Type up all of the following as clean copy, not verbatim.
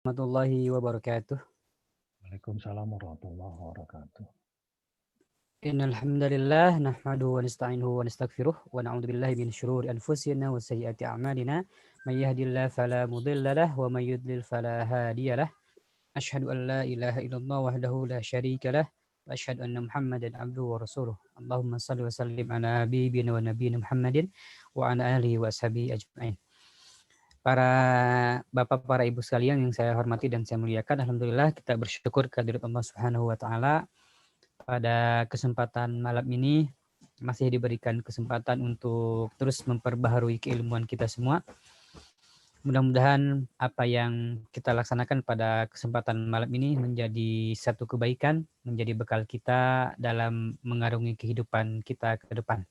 Warahmatullahi wabarakatuh. Waalaikumsalam warahmatullahi wabarakatuh. Innal hamdalillah nahmaduhu wa nasta'inuhu wa nastaghfiruh wa na'udzu billahi min syururi anfusina wa sayyiati a'malina. May yahdihillahu fala mudilla lahu wa may yudlil fala hadiya lahu. Asyhadu an la ilaha illallah wahdahu la syarika lahu wa asyhadu anna Muhammadan abduhu wa rasuluh. Allahumma shalli wa sallim ala habibina wa nabiyyina Muhammadin wa ala alihi wa ashabihi ajmain. Para bapak, para ibu sekalian yang saya hormati dan saya muliakan, alhamdulillah kita bersyukur kehadirat Allah Subhanahu wa taala pada kesempatan malam ini masih diberikan kesempatan untuk terus memperbaharui keilmuan kita semua. Mudah-mudahan apa yang kita laksanakan pada kesempatan malam ini menjadi satu kebaikan, menjadi bekal kita dalam mengarungi kehidupan kita ke depan.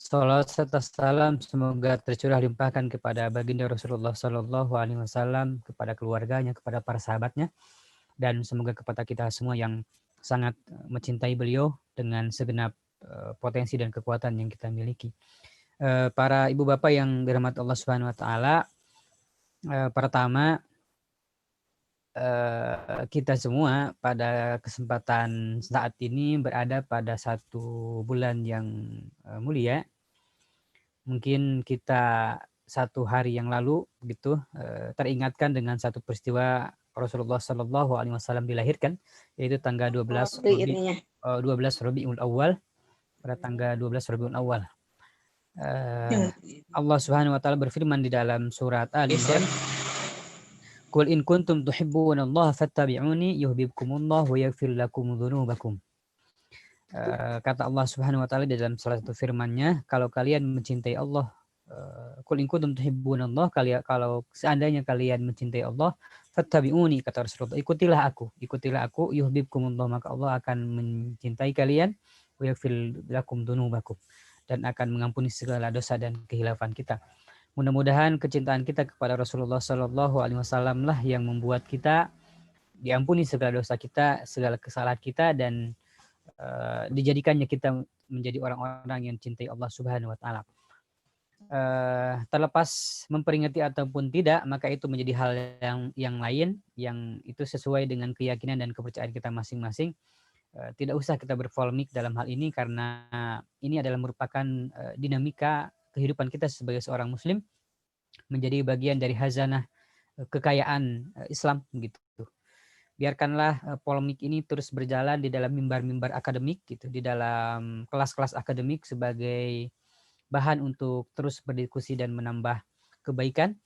Salawat serta salam semoga tercurah limpahkan kepada baginda Rasulullah Sallallahu Alaihi Wasallam, kepada keluarganya, kepada para sahabatnya, dan semoga kepada kita semua yang sangat mencintai beliau dengan segenap potensi dan kekuatan yang kita miliki. Para ibu bapak yang dirahmati Allah Subhanahu Wa Taala, pertama kita semua pada kesempatan saat ini berada pada satu bulan yang mulia. Mungkin kita satu hari yang lalu gitu teringatkan dengan satu peristiwa Rasulullah Shallallahu Alaihi Wasallam dilahirkan, yaitu tanggal 12 Rabiul Awal, pada tanggal 12 Rabiul Awal. Allah Subhanahu Wa Taala berfirman di dalam surat Al Imran, Qul in kuntum tuhibbunallaha fattabi'uni yuhibbukumullah wa yaghfir lakum dzunubakum. Kata Allah Subhanahu Wa Taala di dalam salah satu firman-Nya, kalau kalian mencintai Allah, Qul in kuntum tuhibbunallah, kalau seandainya kalian mencintai Allah, fattabi'uni, kata Rasulullah, ikutilah aku, yuhibbukumullah, maka Allah akan mencintai kalian, wa yaghfir lakum dzunubakum, dan akan mengampuni segala dosa dan kehilafan kita. Mudah-mudahan kecintaan kita kepada Rasulullah Sallallahu Alaihi Wasallam lah yang membuat kita diampuni segala dosa kita, segala kesalahan kita, dan dijadikannya kita menjadi orang-orang yang cintai Allah Subhanahu Wa Taala. Terlepas memperingati ataupun tidak, maka itu menjadi hal yang lain, yang itu sesuai dengan keyakinan dan kepercayaan kita masing-masing. Tidak usah kita berpolemik dalam hal ini, karena ini adalah merupakan dinamika kehidupan kita sebagai seorang muslim, menjadi bagian dari hazanah kekayaan Islam gitu. Biarkanlah polemik ini terus berjalan di dalam mimbar-mimbar akademik gitu, di dalam kelas-kelas akademik sebagai bahan untuk terus berdiskusi dan menambah kebaikan.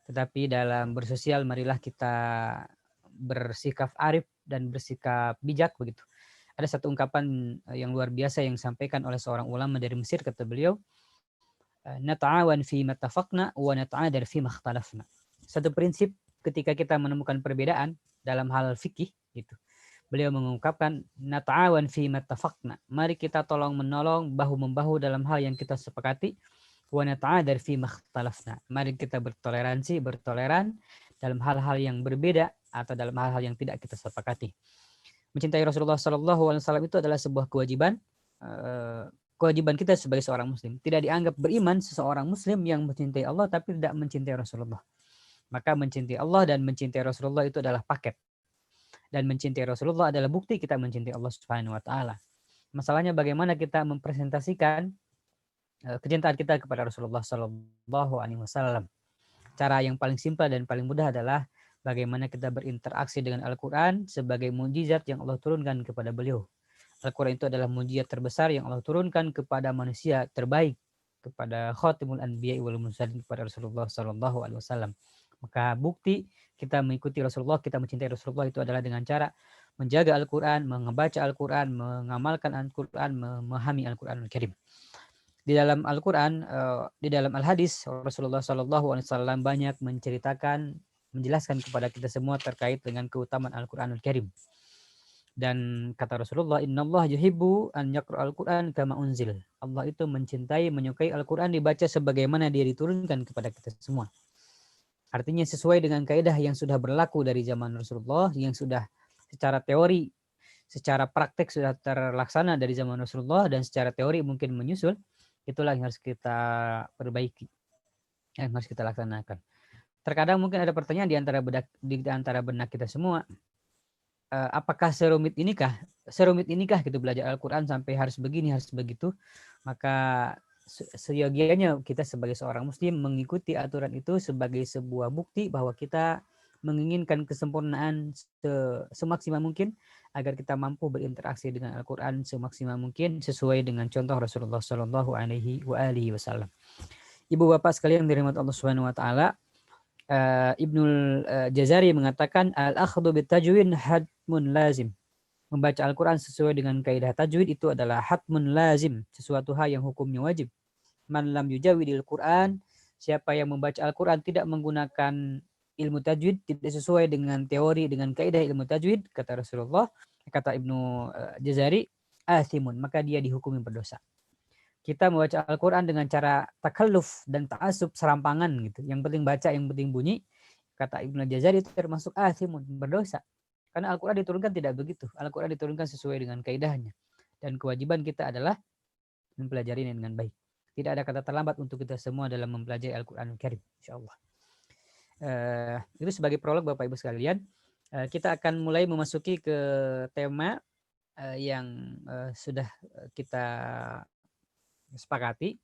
Tetapi dalam bersosial, marilah kita bersikap arif dan bersikap bijak begitu. Ada satu ungkapan yang luar biasa yang disampaikan oleh seorang ulama dari Mesir, kata beliau, nata'awan fi mattafaqna wa nata'adar fi makhtalafna. Satu prinsip ketika kita menemukan perbedaan dalam hal fikih gitu. Beliau mengungkapkan nata'awan fi mattafaqna. Mari kita tolong menolong, bahu-membahu dalam hal yang kita sepakati. Wa nata'adar fi makhtalafna. Mari kita bertoleran dalam hal-hal yang berbeda atau dalam hal-hal yang tidak kita sepakati. Mencintai Rasulullah Sallallahu Alaihi Wasallam itu adalah sebuah kewajiban kita sebagai seorang muslim. Tidak dianggap beriman seseorang muslim yang mencintai Allah tapi tidak mencintai Rasulullah. Maka mencintai Allah dan mencintai Rasulullah itu adalah paket. Dan mencintai Rasulullah adalah bukti kita mencintai Allah Subhanahu Wa Taala. Masalahnya bagaimana kita mempresentasikan kecintaan kita kepada Rasulullah Sallallahu Alaihi Wasallam. Cara yang paling simpel dan paling mudah adalah bagaimana kita berinteraksi dengan Al-Quran sebagai mukjizat yang Allah turunkan kepada beliau. Al-Quran itu adalah mukjizat terbesar yang Allah turunkan kepada manusia terbaik, kepada Khatimul Anbiya wal Mursalin, kepada Rasulullah Sallallahu Alaihi Wasallam. Maka bukti kita mengikuti Rasulullah, kita mencintai Rasulullah itu adalah dengan cara menjaga Al-Quran, membaca Al-Quran, mengamalkan Al-Quran, memahami Al-Quran Al-Karim. Di dalam Al-Quran, di dalam Al-Hadis, Rasulullah Sallallahu Alaihi Wasallam banyak menjelaskan kepada kita semua terkait dengan keutamaan Al-Quran Al-Karim. Dan kata Rasulullah, Innallaha yuhibbu an yaqra al-Quran kama unzil. Allah itu mencintai, menyukai Al-Quran dibaca sebagaimana dia diturunkan kepada kita semua. Artinya sesuai dengan kaidah yang sudah berlaku dari zaman Rasulullah, yang sudah secara teori, secara praktek sudah terlaksana dari zaman Rasulullah, dan secara teori mungkin menyusul, itulah yang harus kita perbaiki, yang harus kita laksanakan. Terkadang mungkin ada pertanyaan di antara benak kita semua, apakah serumit inikah gitu belajar Al-Quran sampai harus begini, harus begitu? Maka seyogianya kita sebagai seorang muslim mengikuti aturan itu sebagai sebuah bukti bahwa kita menginginkan kesempurnaan semaksimal mungkin agar kita mampu berinteraksi dengan Al-Quran semaksimal mungkin sesuai dengan contoh Rasulullah Shallallahu Alaihi Wasallam. Ibu bapak sekalian yang dirahmati Allah Subhanahu Wa Taala, Ibnul Jazari mengatakan al-akhdhu bitajwid hatmun lazim. Membaca Al-Quran sesuai dengan kaidah tajwid itu adalah hatmun lazim, sesuatu hal yang hukumnya wajib. Man lam yujawidil Quran, siapa yang membaca Al-Quran tidak menggunakan ilmu tajwid, tidak sesuai dengan teori, dengan kaidah ilmu tajwid, kata Rasulullah, kata Ibnu Jazari, athimun, maka dia dihukumi berdosa. Kita membaca Al-Quran dengan cara takalluf dan ta'asub serampangan gitu. Yang penting baca, yang penting bunyi. Kata Ibnu Jazari itu termasuk athimun, berdosa. Karena Al-Quran diturunkan tidak begitu. Al-Quran diturunkan sesuai dengan kaidahnya. Dan kewajiban kita adalah mempelajarinya dengan baik. Tidak ada kata terlambat untuk kita semua dalam mempelajari Al-Quran Al-Karim. InsyaAllah. Itu sebagai prolog Bapak Ibu sekalian. Kita akan mulai memasuki ke tema yang sudah kita sepakati.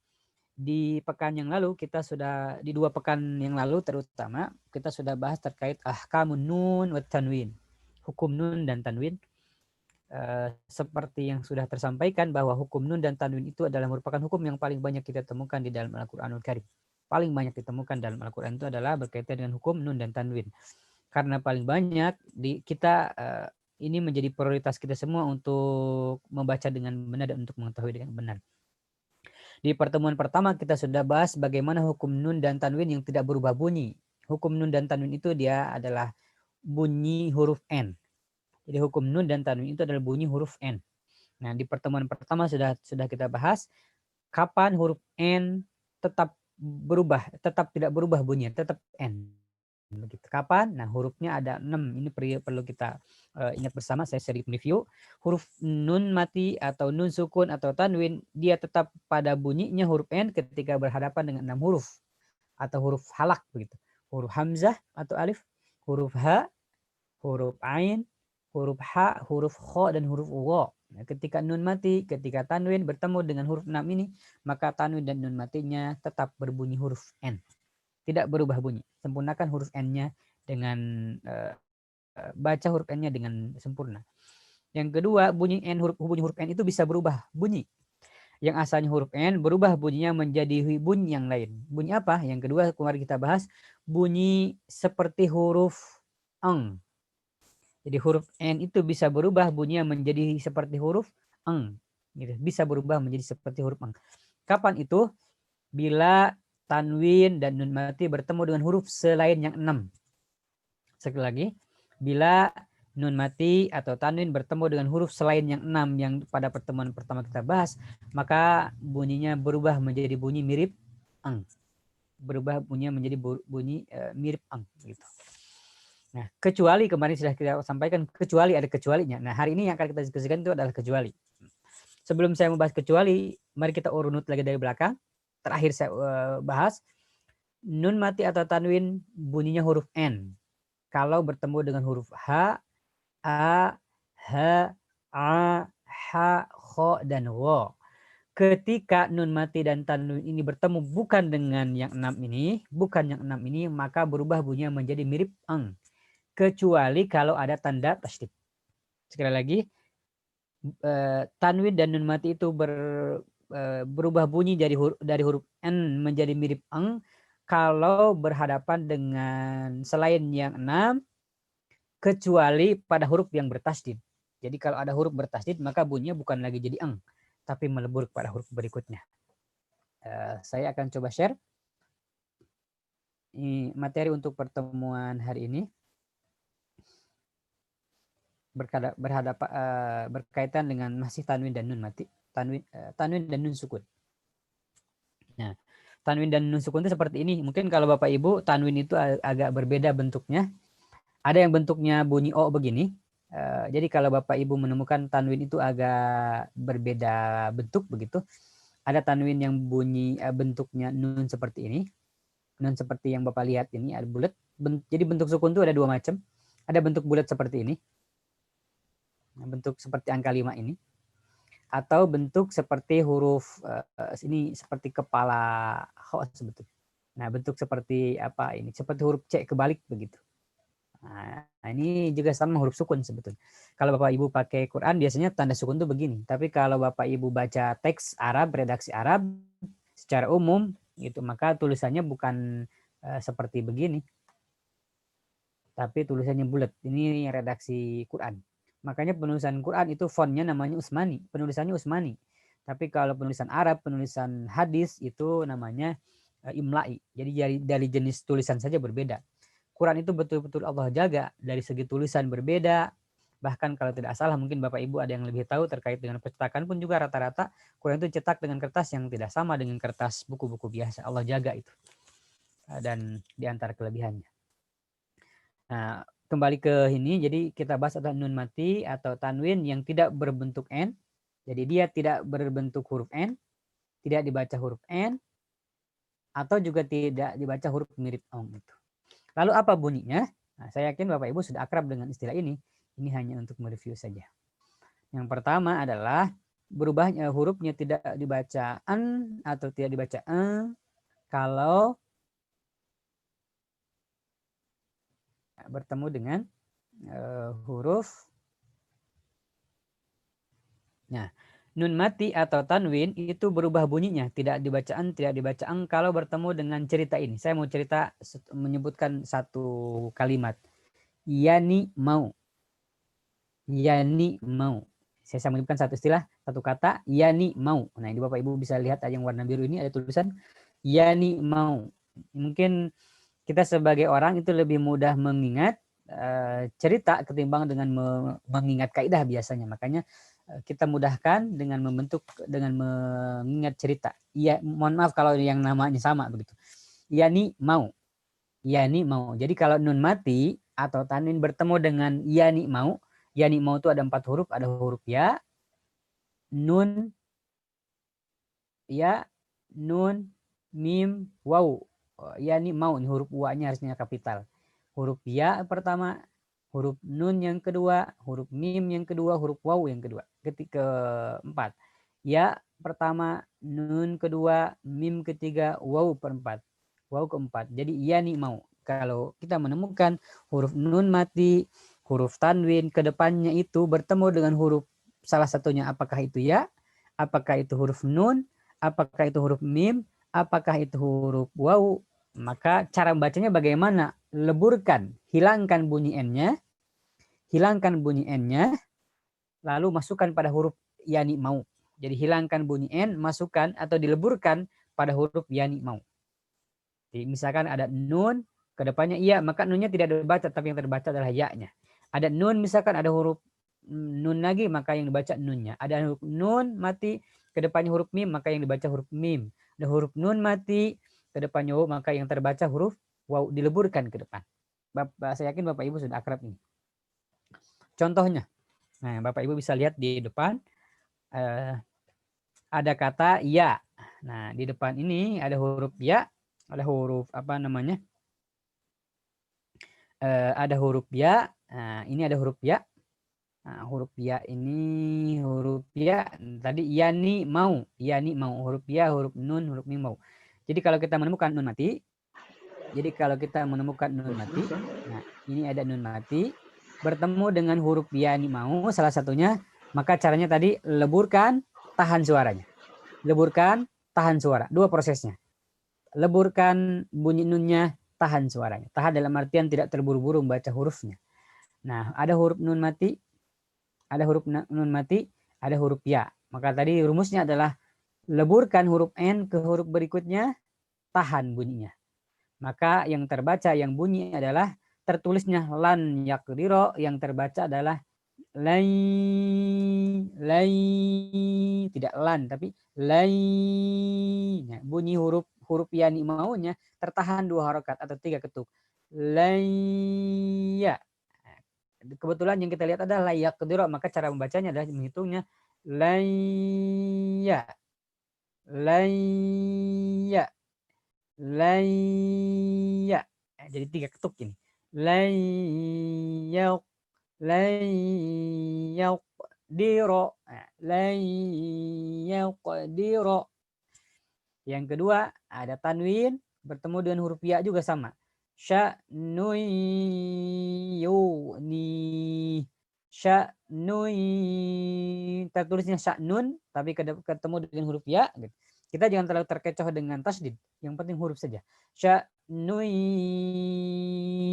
Di pekan yang lalu di 2 pekan yang lalu terutama kita sudah bahas terkait ahkamun nun wa tanwin, hukum nun dan tanwin. Seperti yang sudah tersampaikan bahwa hukum nun dan tanwin itu adalah merupakan hukum yang paling banyak kita temukan di dalam Al-Qur'anul Karim. Paling banyak ditemukan dalam Al-Qur'an itu adalah berkaitan dengan hukum nun dan tanwin. Karena paling banyak kita ini menjadi prioritas kita semua untuk membaca dengan benar dan untuk mengetahui dengan benar. Di pertemuan pertama kita sudah bahas bagaimana hukum nun dan tanwin yang tidak berubah bunyi. Hukum nun dan tanwin itu dia adalah bunyi huruf N. Jadi hukum nun dan tanwin itu adalah bunyi huruf N. Nah, di pertemuan pertama sudah kita bahas kapan huruf N tetap tidak berubah bunyinya, tetap N. Begitu. Kapan? Nah, hurufnya ada 6. Ini perlu kita ingat bersama, saya sedikit review. Huruf nun mati atau nun sukun atau tanwin, dia tetap pada bunyinya huruf N ketika berhadapan dengan 6 huruf atau huruf halak begitu. Huruf hamzah atau alif, huruf ha, huruf ain, huruf ha, huruf kho, dan huruf wa. Nah, ketika nun mati, ketika tanwin bertemu dengan huruf 6 ini, maka tanwin dan nun matinya tetap berbunyi huruf N. Tidak berubah bunyi. Sempurnakan huruf N-nya dengan baca huruf N-nya dengan sempurna. Yang kedua, bunyi huruf N itu bisa berubah bunyi. Yang asalnya huruf N berubah bunyinya menjadi bunyi yang lain. Bunyi apa? Yang kedua kemarin kita bahas bunyi seperti huruf eng. Jadi huruf N itu bisa berubah bunyinya menjadi seperti huruf eng. Gitu. Bisa berubah menjadi seperti huruf eng. Kapan itu? Bila tanwin dan nun mati bertemu dengan huruf selain yang 6. Sekali lagi, bila nun mati atau tanwin bertemu dengan huruf selain yang 6 yang pada pertemuan pertama kita bahas, maka bunyinya berubah menjadi bunyi mirip eng. Berubah bunyinya menjadi bunyi mirip eng gitu. Nah, kecuali kemarin sudah kita sampaikan, kecuali ada kecualinya. Nah, hari ini yang akan kita diskusikan itu adalah kecuali. Sebelum saya membahas kecuali, mari kita urut lagi dari belakang. Terakhir saya bahas, nun mati atau tanwin bunyinya huruf N. Kalau bertemu dengan huruf H, A, H, A, H, Kho, dan Wo. Ketika nun mati dan tanwin ini bertemu bukan dengan yang 6 ini, maka berubah bunyinya menjadi mirip eng. Kecuali kalau ada tanda tasydid. Sekali lagi, tanwin dan nun mati itu berubah bunyi dari huruf N menjadi mirip eng kalau berhadapan dengan selain yang 6, kecuali pada huruf yang bertasydid. Jadi kalau ada huruf bertasydid maka bunyinya bukan lagi jadi eng, tapi melebur pada huruf berikutnya. Saya akan coba share ini materi untuk pertemuan hari ini berkaitan dengan masih tanwin dan nun mati, tanwin dan nun sukun. Nah, tanwin dan nun sukun itu seperti ini. Mungkin kalau Bapak Ibu tanwin itu agak berbeda bentuknya. Ada yang bentuknya bunyi O begini. Jadi kalau Bapak Ibu menemukan tanwin itu agak berbeda bentuk begitu. Ada tanwin yang bunyi bentuknya nun seperti ini. nun seperti yang Bapak lihat ini ada bulat. Jadi bentuk sukun itu ada dua macam. Ada bentuk bulat seperti ini. Bentuk seperti angka 5 ini. Atau bentuk seperti huruf ini seperti kepala ho sebetulnya. Nah, bentuk seperti apa ini? Seperti huruf C kebalik begitu. Nah, ini juga sama huruf sukun sebetulnya. Kalau Bapak Ibu pakai Quran biasanya tanda sukun itu begini. Tapi kalau Bapak Ibu baca teks Arab, redaksi Arab secara umum itu maka tulisannya bukan seperti begini. Tapi tulisannya bulat. Ini redaksi Quran. Makanya penulisan Quran itu fontnya namanya Utsmani, penulisannya Utsmani. Tapi kalau penulisan Arab, penulisan hadis itu namanya imla'i. Jadi dari jenis tulisan saja berbeda. Quran itu betul-betul Allah jaga dari segi tulisan berbeda. Bahkan kalau tidak salah mungkin Bapak Ibu ada yang lebih tahu terkait dengan percetakan pun juga rata-rata Quran itu cetak dengan kertas yang tidak sama dengan kertas buku-buku biasa. Allah jaga itu. Dan di antara kelebihannya. Nah, kembali ke ini, jadi kita bahas ada nun mati atau tanwin yang tidak berbentuk N. Jadi dia tidak berbentuk huruf N, tidak dibaca huruf N, atau juga tidak dibaca huruf mirip ong itu. Lalu apa bunyinya? Nah, saya yakin Bapak Ibu sudah akrab dengan istilah ini. Ini hanya untuk mereview saja. Yang pertama adalah berubahnya hurufnya tidak dibaca an atau tidak dibaca kalau bertemu dengan huruf. Nah, nun mati atau tanwin itu berubah bunyinya, tidak dibaca an, tidak dibaca ang kalau bertemu dengan cerita ini. Saya mau cerita menyebutkan satu kalimat. Yani mau. Yani mau. Saya menyebutkan satu istilah, satu kata, yani mau. Nah, ini Bapak Ibu bisa lihat yang warna biru ini ada tulisan yani mau. Mungkin kita sebagai orang itu lebih mudah mengingat cerita ketimbang dengan mengingat kaidah biasanya. Makanya kita mudahkan dengan membentuk dengan mengingat cerita. Iya, mohon maaf kalau yang namanya sama begitu. Yani mau. Yani mau. Jadi kalau nun mati atau tanwin bertemu dengan yani mau itu ada 4 huruf, ada huruf ya, nun, ya, nun, mim, waw. Yani mau, ini huruf wa-nya harusnya kapital. Huruf ya pertama, huruf nun yang kedua, huruf mim yang kedua, huruf waw yang kedua. Keempat. Ya pertama, nun kedua, mim ketiga, waw perempat. Waw keempat. Jadi yani mau. Kalau kita menemukan huruf nun mati, huruf tanwin ke depannya itu bertemu dengan huruf salah satunya, apakah itu ya, apakah itu huruf nun, apakah itu huruf mim, apakah itu huruf waw, maka cara membacanya bagaimana? Leburkan, hilangkan bunyi N-nya, lalu masukkan pada huruf yani mau. Jadi hilangkan bunyi N, masukkan atau dileburkan pada huruf yani mau. Jadi misalkan ada nun, ke depannya iya, maka nunnya tidak dibaca, tapi yang terbaca adalah ya-nya. Ada nun, misalkan ada huruf nun lagi, maka yang dibaca nunnya. Ada huruf nun mati, ke depannya huruf mim, maka yang dibaca huruf mim. Ada huruf nun mati, ke depannya waw, maka yang terbaca huruf waw, dileburkan ke depan. Saya yakin Bapak Ibu sudah akrab ini. Contohnya, nah Bapak Ibu bisa lihat di depan ada kata ya. Nah di depan ini ada huruf ya, ada huruf apa namanya? Ada huruf ya. Nah, ini ada huruf ya. Nah, huruf ya ini huruf ya. Tadi yani mau, huruf ya, huruf nun, huruf mim mau. Jadi kalau kita menemukan nun mati, nah ini ada nun mati bertemu dengan huruf yani mau salah satunya, maka caranya tadi leburkan, tahan suaranya. Leburkan, tahan suara. Dua prosesnya. Leburkan bunyi nunnya, tahan suaranya. Tahan dalam artian tidak terburu-buru membaca hurufnya. Nah, ada huruf nun mati, ada huruf ya. Maka tadi rumusnya adalah leburkan huruf N ke huruf berikutnya, tahan bunyinya. Maka yang terbaca, yang bunyi adalah tertulisnya lan yakdiro, yang terbaca adalah lai, tidak lan tapi lai. Nah, bunyi huruf yani maunya tertahan 2 harokat atau 3 ketuk. Layya. Kebetulan yang kita lihat adalah layak kedua, maka cara membacanya adalah menghitungnya layya, layya, layya. Jadi 3 ketuk ini. Layyaq, layyaqdiro. Layyaqdiro. Yang kedua ada tanwin bertemu dengan huruf ya juga sama. Sya'nun yuni. Sya'nun. Kita tulisnya sya'nun tapi ketemu dengan huruf ya gitu. Kita jangan terlalu terkecoh dengan tasdid. Yang penting huruf saja. Sya'nun.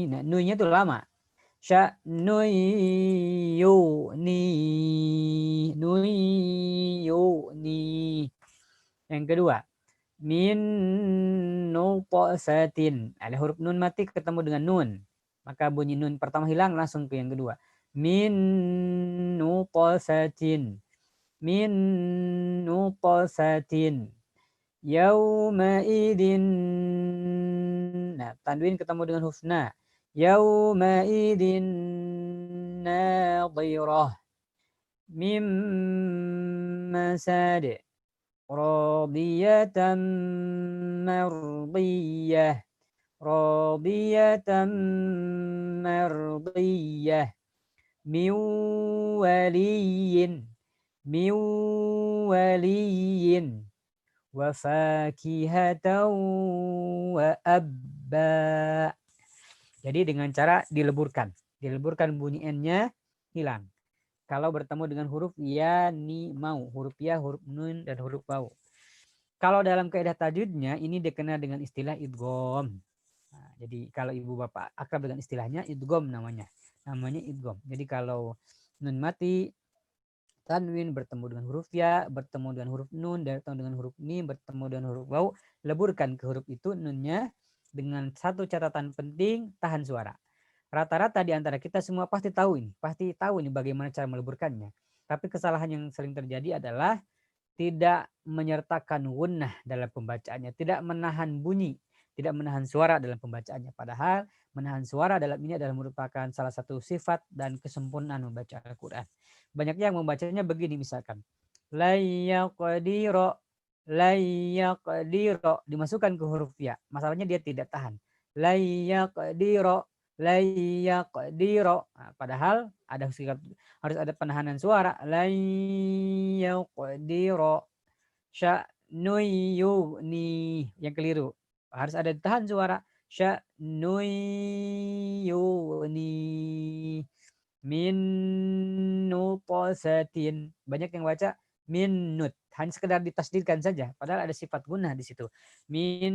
Nah, nunya itu lama. Sya'nun yuni. Yuni. Yang kedua min nutfatin. Ada huruf nun mati ketemu dengan nun. Maka bunyi nun pertama hilang langsung ke yang kedua. Min nutfatin. Min nutfatin. Yauma idin. Nah, tanwin ketemu dengan husna. Yauma idin nadhirah. Mim masad. Radiyatan mardiyah. Radiyatan mardiyah. Min waliyin. Min waliyin. Wa fakihatan wa abba. Jadi dengan cara dileburkan. Dileburkan bunyi N-nya hilang. Kalau bertemu dengan huruf ya, ni, mau. Huruf ya, huruf nun, dan huruf wau. Kalau dalam kaidah tajwidnya, ini dikenal dengan istilah idgham. Nah, jadi kalau ibu bapak akrab dengan istilahnya, idgham namanya. Namanya idgham. Jadi kalau nun mati, tanwin bertemu dengan huruf ya, bertemu dengan huruf nun, bertemu dengan huruf mim, bertemu dengan huruf wau, leburkan ke huruf itu nunnya dengan satu catatan penting, tahan suara. Rata-rata di antara kita semua pasti tahu ini bagaimana cara meleburkannya. Tapi kesalahan yang sering terjadi adalah tidak menyertakan gunnah dalam pembacaannya, tidak menahan bunyi, tidak menahan suara dalam pembacaannya. Padahal menahan suara dalam ini adalah merupakan salah satu sifat dan kesempurnaan membaca Al-Quran. Banyak yang membacanya begini misalkan. Layyaqdiro, layyaqdiro, dimasukkan ke huruf ya. Masalahnya dia tidak tahan. Layyaqdiro, layyaqdiro. Nah, padahal harus ada penahanan suara. Layyaqdiro. Sya'nuyuni. Yang keliru. Harus ada tahan suara. Sya'nuyuni. Min nutfatin. Banyak yang baca min nut. Hanya sekedar ditasdidkan saja. Padahal ada sifat gunnah di situ. Min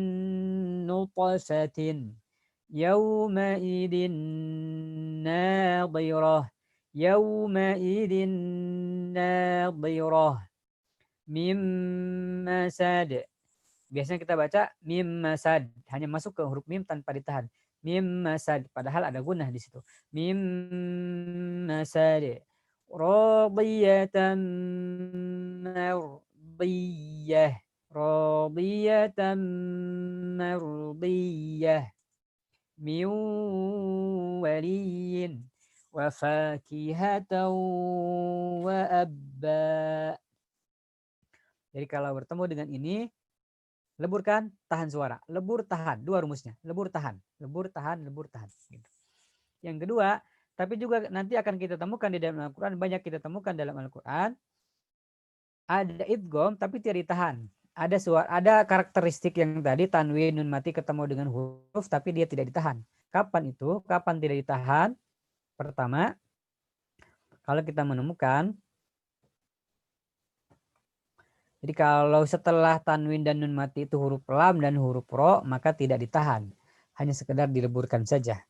nutfatin. Yauma idin nadhirah. Yauma idin nadhirah. Mim masad. Biasanya kita baca mim masad. Hanya masuk ke huruf mim tanpa ditahan. Mim masad. Padahal ada gunnah di situ. Mim masad. Radiyatan mardiyah. Radiyatan mardiyah. Min waliyin wa fakihatan wa abba. Jadi kalau bertemu dengan ini, leburkan, tahan suara. Lebur, tahan. Dua rumusnya. Lebur, tahan. Lebur, tahan, lebur, tahan. Gitu. Yang kedua, tapi juga nanti akan kita temukan di dalam Al-Quran, banyak kita temukan dalam Al-Quran, ada idgham tapi tidak ditahan. Ada karakteristik yang tadi tanwin nun mati ketemu dengan huruf tapi dia tidak ditahan. Kapan itu? Kapan tidak ditahan? Pertama, kalau kita menemukan, jadi kalau setelah tanwin dan nun mati itu huruf lam dan huruf ro, maka tidak ditahan. Hanya sekedar dileburkan saja.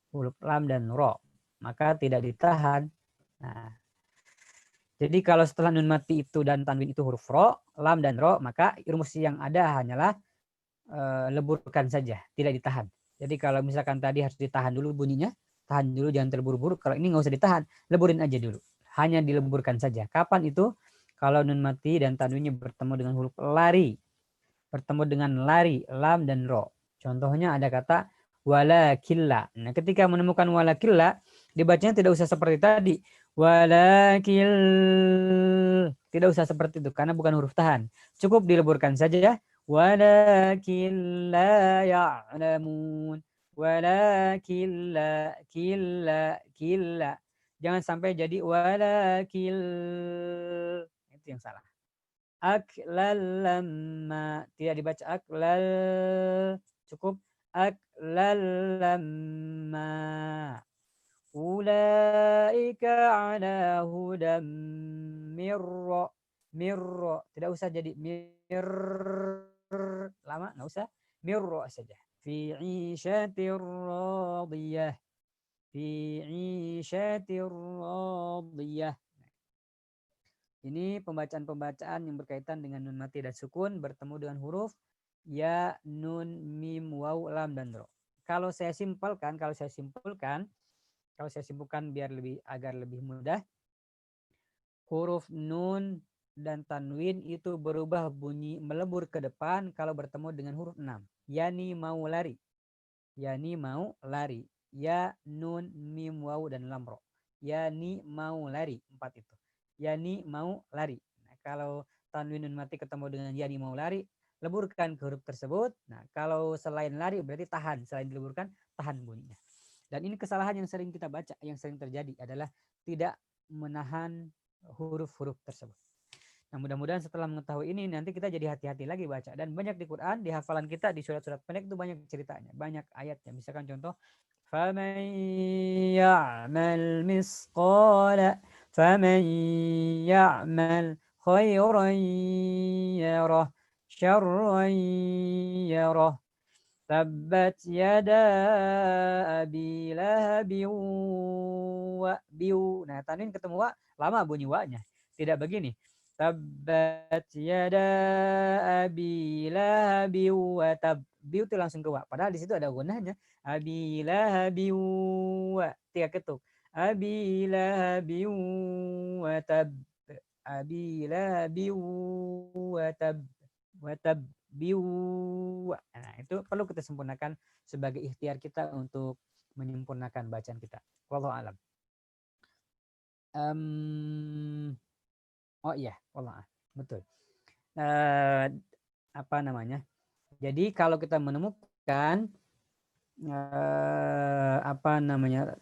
Huruf lam dan ro. Maka tidak ditahan. Nah, jadi kalau setelah nun mati itu dan tanwin itu huruf ro, lam dan ro, maka rumus yang ada hanyalah leburkan saja, tidak ditahan. Jadi kalau misalkan tadi harus ditahan dulu bunyinya, tahan dulu, jangan terburu-buru. Kalau ini nggak usah ditahan, leburin aja dulu. Hanya dileburkan saja. Kapan itu? Kalau nun mati dan tanwinnya bertemu dengan huruf lari. Bertemu dengan lari, lam dan ro. Contohnya ada kata walakilla. Nah, ketika menemukan walakilla, dibacanya tidak usah seperti tadi. Walakil. Tidak usah seperti itu karena bukan huruf tahan. Cukup dileburkan saja. walakin la ya'lamun. Walakin la killa. Jangan sampai jadi walakil. Itu yang salah. Aklal lamma. Tidak dibaca aklal. Cukup aklal lamma. Ulaika ala hudam mirra. Mirra. Tidak usah jadi lama, nggak usah. Mirra saja. Fi 'ishatir radiyah. Fi 'ishatir radiyah. Ini pembacaan-pembacaan yang berkaitan dengan nun mati dan sukun bertemu dengan huruf ya, nun, mim, waw, lam, dan ro. Kalau saya simpulkan biar agar lebih mudah, huruf nun dan tanwin itu berubah bunyi melebur ke depan kalau bertemu dengan huruf 6. Yani mau lari. Yani mau lari. Ya, nun, mim, waw, dan lam, ro. Yani mau lari. 4 itu. Yani mau lari. Nah, kalau tanwin nun mati ketemu dengan yani mau lari, leburkan ke huruf tersebut. Nah, kalau selain lari berarti tahan. Selain dileburkan, tahan bunyinya. Dan ini kesalahan yang sering kita baca, yang sering terjadi adalah tidak menahan huruf-huruf tersebut. Nah, mudah-mudahan setelah mengetahui ini nanti kita jadi hati-hati lagi baca. Dan banyak di Quran, di hafalan kita, di surat-surat pendek itu banyak ceritanya, banyak ayatnya. Misalkan contoh, فَمَنْ يَعْمَلْ خَيْرًا يَرَهُ شَرًّا يَرَهُ تَبَّتْ يَدَا أَبِي لَهَبٍ وَأَبٍ. Nah, tanwin ketemu wa, lama bunyi wa-nya. Tidak begini. Tabbat yada abi lahabi wa tab. Biu itu langsung ke wa. Padahal di situ ada gunanya. Abi lahabi wa. 3 ketuk. Abi lahabi wa tab. Abi lahabi wa tab. Wa tab biu. Nah, itu perlu kita sempurnakan sebagai ikhtiar kita untuk menyempurnakan bacaan kita. Wallahu alam. Oh iya, wallah, betul. Apa namanya? Jadi kalau kita menemukan apa namanya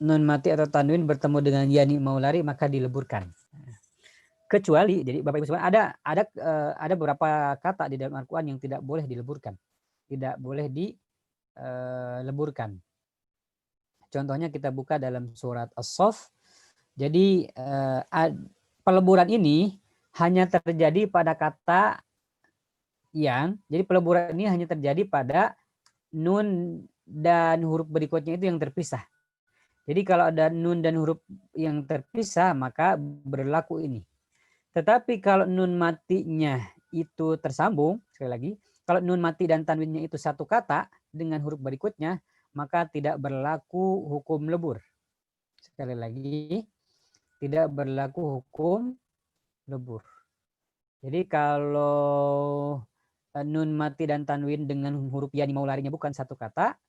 nun mati atau tanwin bertemu dengan yani mau lari, maka dileburkan. Kecuali, jadi Bapak Ibu sekalian, ada beberapa kata di dalam Al-Quran yang tidak boleh dileburkan, tidak boleh dileburkan. Contohnya kita buka dalam surat As-Saff. Jadi peleburan ini hanya terjadi pada kata jadi peleburan ini hanya terjadi pada nun dan huruf berikutnya itu yang terpisah. Jadi kalau ada nun dan huruf yang terpisah maka berlaku ini. Tetapi kalau nun matinya itu tersambung, sekali lagi, kalau nun mati dan tanwinnya itu satu kata dengan huruf berikutnya, maka tidak berlaku hukum lebur. Sekali lagi, tidak berlaku hukum lebur. Jadi kalau nun mati dan tanwin dengan huruf yani mau larinya bukan satu kata,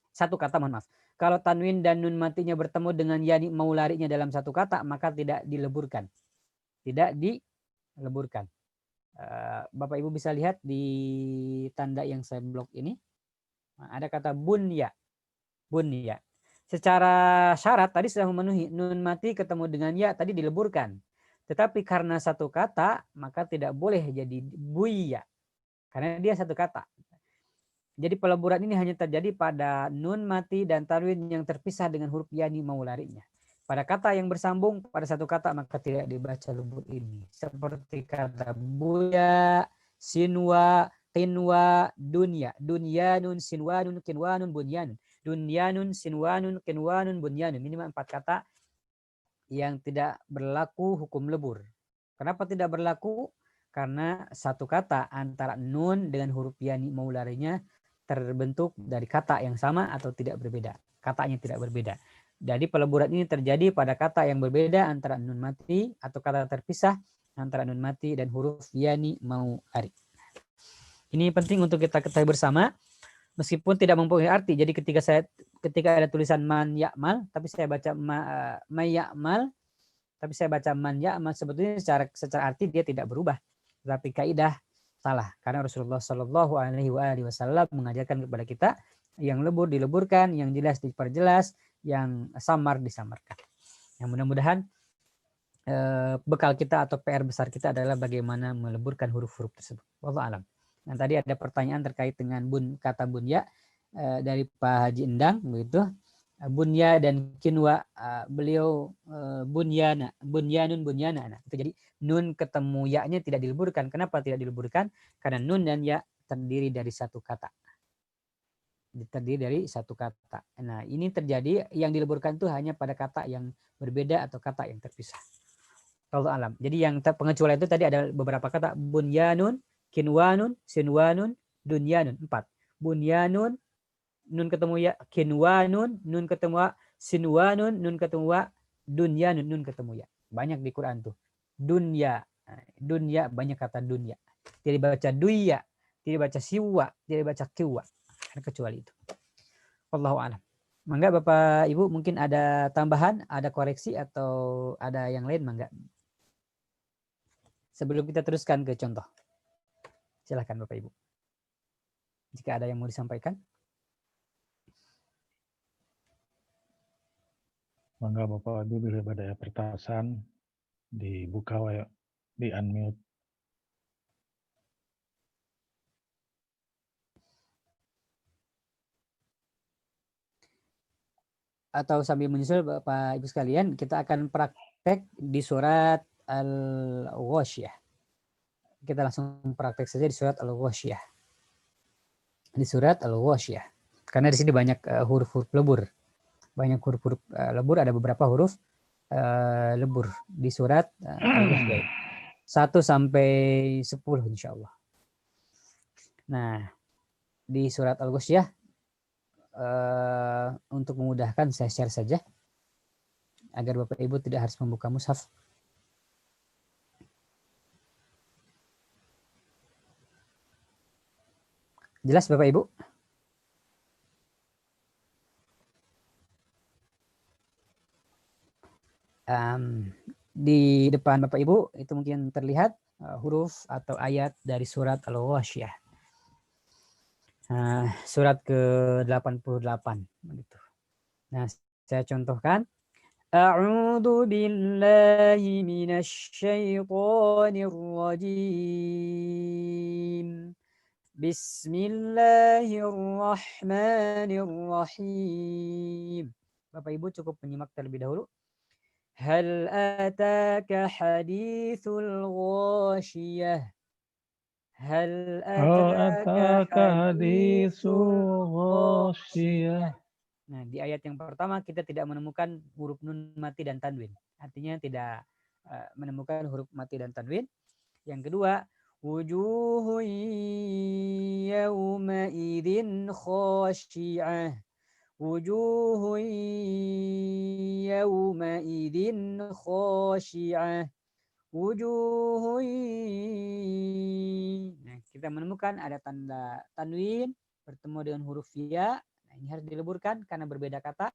mohon maaf. Kalau tanwin dan nun matinya bertemu dengan yani mau larinya dalam satu kata, maka tidak dileburkan. Tidak dileburkan. Bapak Ibu bisa lihat di tanda yang saya blok ini. Ada kata bunya. Bunya. Secara syarat tadi sudah memenuhi. Nun mati ketemu dengan ya tadi dileburkan. Tetapi karena satu kata, maka tidak boleh jadi buya. Karena dia satu kata. Jadi peleburan ini hanya terjadi pada nun mati dan tanwin yang terpisah dengan huruf yani mau larinya. Pada kata yang bersambung pada satu kata maka tidak dibaca lebur ini. Seperti kata buya, sinwa, tinwa, dunya. Dunyanun, sinwanun, kinwanun, bunyanun. Dunyanun, sinwanun, kinwanun, bunyanun. Minimal 4 kata yang tidak berlaku hukum lebur. Kenapa tidak berlaku? Karena satu kata antara nun dengan huruf yani mau larinya terbentuk dari kata yang sama atau tidak berbeda. Katanya tidak berbeda. Jadi peleburan ini terjadi pada kata yang berbeda antara nun mati atau kata terpisah antara nun mati dan huruf yani mau lari. Ini penting untuk kita ketahui bersama meskipun tidak mempunyai arti. Jadi ketika ada tulisan man ya'mal tapi saya baca ma ya'mal tapi saya baca man ya'mal sebetulnya secara arti dia tidak berubah. Tapi kaidah Salah, karena Rasulullah Shallallahu Alaihi Wasallam mengajarkan kepada kita yang lebur dileburkan, yang jelas diperjelas, yang samar disamarkan. Yang mudah-mudahan bekal kita atau PR besar kita adalah bagaimana meleburkan huruf-huruf tersebut. Wallahu alam. Nah, tadi ada pertanyaan terkait dengan kata bunya dari Pak Haji Endang, begitu. Bunya dan kinwa, beliau bunyanun bunyana. Nah, itu jadi nun ketemu ya-nya tidak dileburkan. Kenapa tidak dileburkan? Karena nun dan ya terdiri dari satu kata. Nah, ini terjadi yang dileburkan itu hanya pada kata yang berbeda atau kata yang terpisah. Kalau alam. Jadi yang pengecualian itu tadi ada beberapa kata: bunyanun, kinwanun, sinwanun, dunyanun. 4. Bunyanun, nun ketemu ya, kinwanun, nun ketemu wa, sinwanun, nun ketemu wa, dunyanun, nun ketemu ya. Banyak di Quran tuh. Dunya. Dunya, banyak kata dunya. Tidak baca duya, tidak baca siwa, tidak baca kiwa. Kecuali itu. Wallahu a'lam. Mangga Bapak Ibu mungkin ada tambahan, ada koreksi atau ada yang lain mangga. Sebelum kita teruskan ke contoh. Silakan Bapak Ibu. Jika ada yang mau disampaikan. Mangga Bapak Ibu bila ada pertanyaan dibuka wae, di unmute. Atau sambil menyusul Bapak Ibu sekalian, kita akan praktek di surat Al-Ghasyiyah. Kita langsung praktek saja di surat Al-Ghasyiyah. Di surat Al-Ghasyiyah. Karena di sini banyak huruf-huruf lebur. Banyak huruf-huruf lebur, ada beberapa huruf lebur di surat Al-Ghasyiyah. 1 sampai 10 insyaallah. Nah, di surat Al-Ghasyiyah untuk memudahkan saya share saja agar Bapak Ibu tidak harus membuka mushaf. Jelas Bapak Ibu? Di depan Bapak Ibu itu mungkin terlihat huruf atau ayat dari surat Al-Ghasyiyah. Surat ke-88 begitu. Nah, saya contohkan. A'udzu billahi minasy syaithanir rajim. Bismillahirrahmanirrahim. Bapak Ibu cukup menyimak terlebih dahulu. Hal ataka hadithul ghasyiyah. Hal ataka hadithul ghasyiyah. Nah, di ayat yang pertama kita tidak menemukan huruf nun mati dan tanwin. Artinya tidak menemukan huruf mati dan tanwin. Yang kedua, wujuhun yawma idzin khashi'ah. Wujuhun yawma idzin khashi'ah. Wujuhun. Nah, kita menemukan ada tanda tanwin bertemu dengan huruf ya. Nah, ini harus dileburkan karena berbeda kata.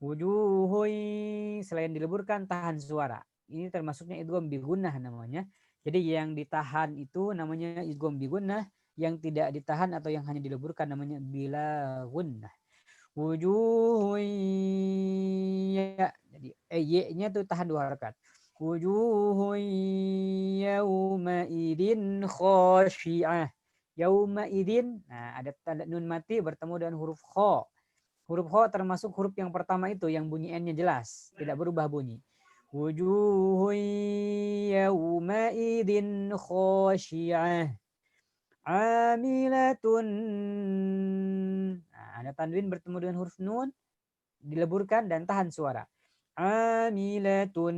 Wujuhun, selain dileburkan tahan suara. Ini termasuknya idgham bi gunnah namanya. Jadi yang ditahan itu namanya idgham bi gunnah, yang tidak ditahan atau yang hanya dileburkan namanya bila gunnah. Wujuhun ya. Jadi y-nya itu tahan 2 harakat. Wujuhun yawma idzin khashi'ah. Yauma idzin, nah ada tanda nun mati bertemu dengan huruf kha. Huruf kha termasuk huruf yang pertama itu yang bunyi n-nya jelas, tidak berubah bunyi. Wujuhun yauma idzin khashi'ah. Amilatun. Nah, ada tanwin bertemu dengan huruf nun, dileburkan dan tahan suara. Amilatun.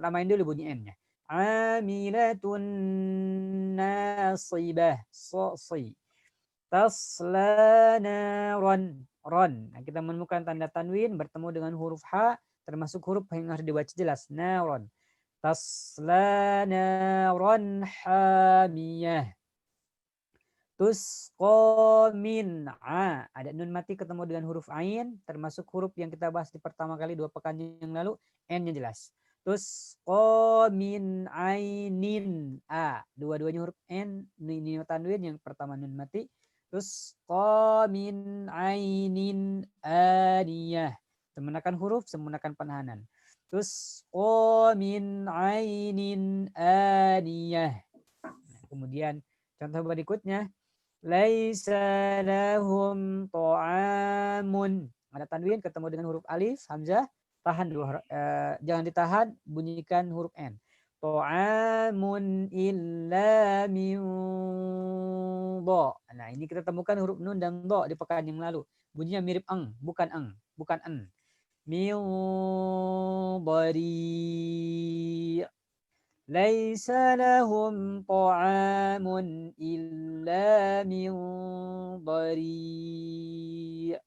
Lamain dulu bunyi n-nya. Amilatun nasibah. Si. Tasla naron. Ron. Nah, kita menemukan tanda tanwin bertemu dengan huruf ha, termasuk huruf yang harus dibaca jelas. Naron. Tasla naron hamiyah. Tusqa min a. Ada nun mati ketemu dengan huruf ain, termasuk huruf yang kita bahas di pertama kali 2 pekan yang lalu, n-nya jelas. Terus ko min ainin a, dua-duanya huruf n, ini tanwin, yang pertama nun mati. Terus ko min ainin aniyah, semenggunakan huruf, semenggunakan penahanan. Terus ko min ainin aniyah. Nah, kemudian contoh berikutnya, laisa lahum ta'amun, ada tanwin ketemu dengan huruf alif hamzah, tahan dulu, jangan ditahan, bunyikan huruf n. Ta'amun illa min dha. Nah, ini kita temukan huruf nun dan dha di pekan yang lalu. Bunyinya mirip bukan bukan en. Min dhari. Laisa lahum ta'amun illa min dhari.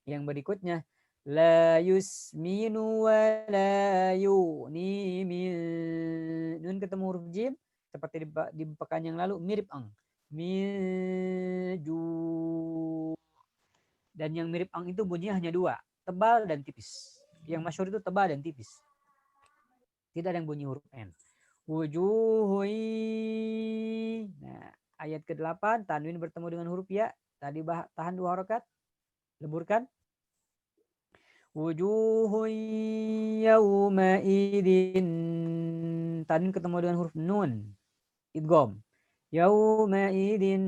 Yang berikutnya, la yusminu wa la yughni min, nun ketemu huruf jim seperti di pekan yang lalu, mirip min ju. Dan yang mirip itu bunyinya hanya dua, tebal dan tipis. Yang masyhur itu tebal dan tipis, tidak ada yang bunyi huruf n. Wujuhui. Nah, ayat ke-8 tanwin bertemu dengan huruf ya, tadi tahan 2 harokat, leburkan. Wujuhun yawma idin, tanwin ketemu dengan huruf nun, idgham. Yawma idin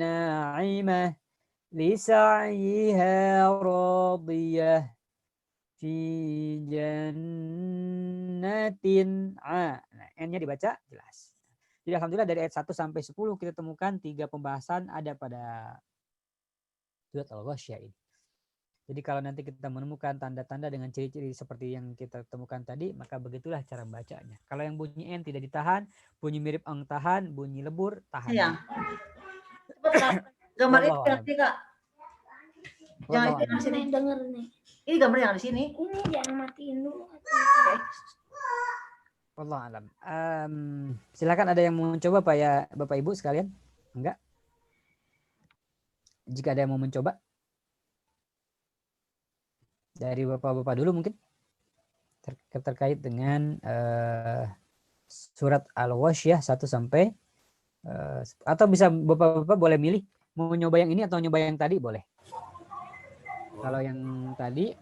na'imah li sa'yiha radiyah fi jannatin a. Nah, n-nya dibaca jelas. Jadi alhamdulillah dari ayat 1 sampai 10 kita temukan 3 pembahasan ada pada surat Al-Ghasyiyah ini. Jadi kalau nanti kita menemukan tanda-tanda dengan ciri-ciri seperti yang kita temukan tadi, maka begitulah cara membacanya. Kalau yang bunyi n tidak ditahan, bunyi mirip tahan, bunyi lebur tahan. Iya. Gambar itu yang di Kak. Jangan itu yang sini denger nih. Ini gambar yang di sini. Ini jangan matiin dulu. Wallahu alam. Silakan ada yang mau mencoba Pak ya, Bapak Ibu sekalian? Enggak? Jika ada yang mau mencoba, dari Bapak-Bapak dulu mungkin terkait dengan surat Al-Ghasyiyah 1 sampai atau bisa Bapak-Bapak boleh milih mau nyoba yang ini atau nyoba yang tadi, boleh. Kalau yang tadi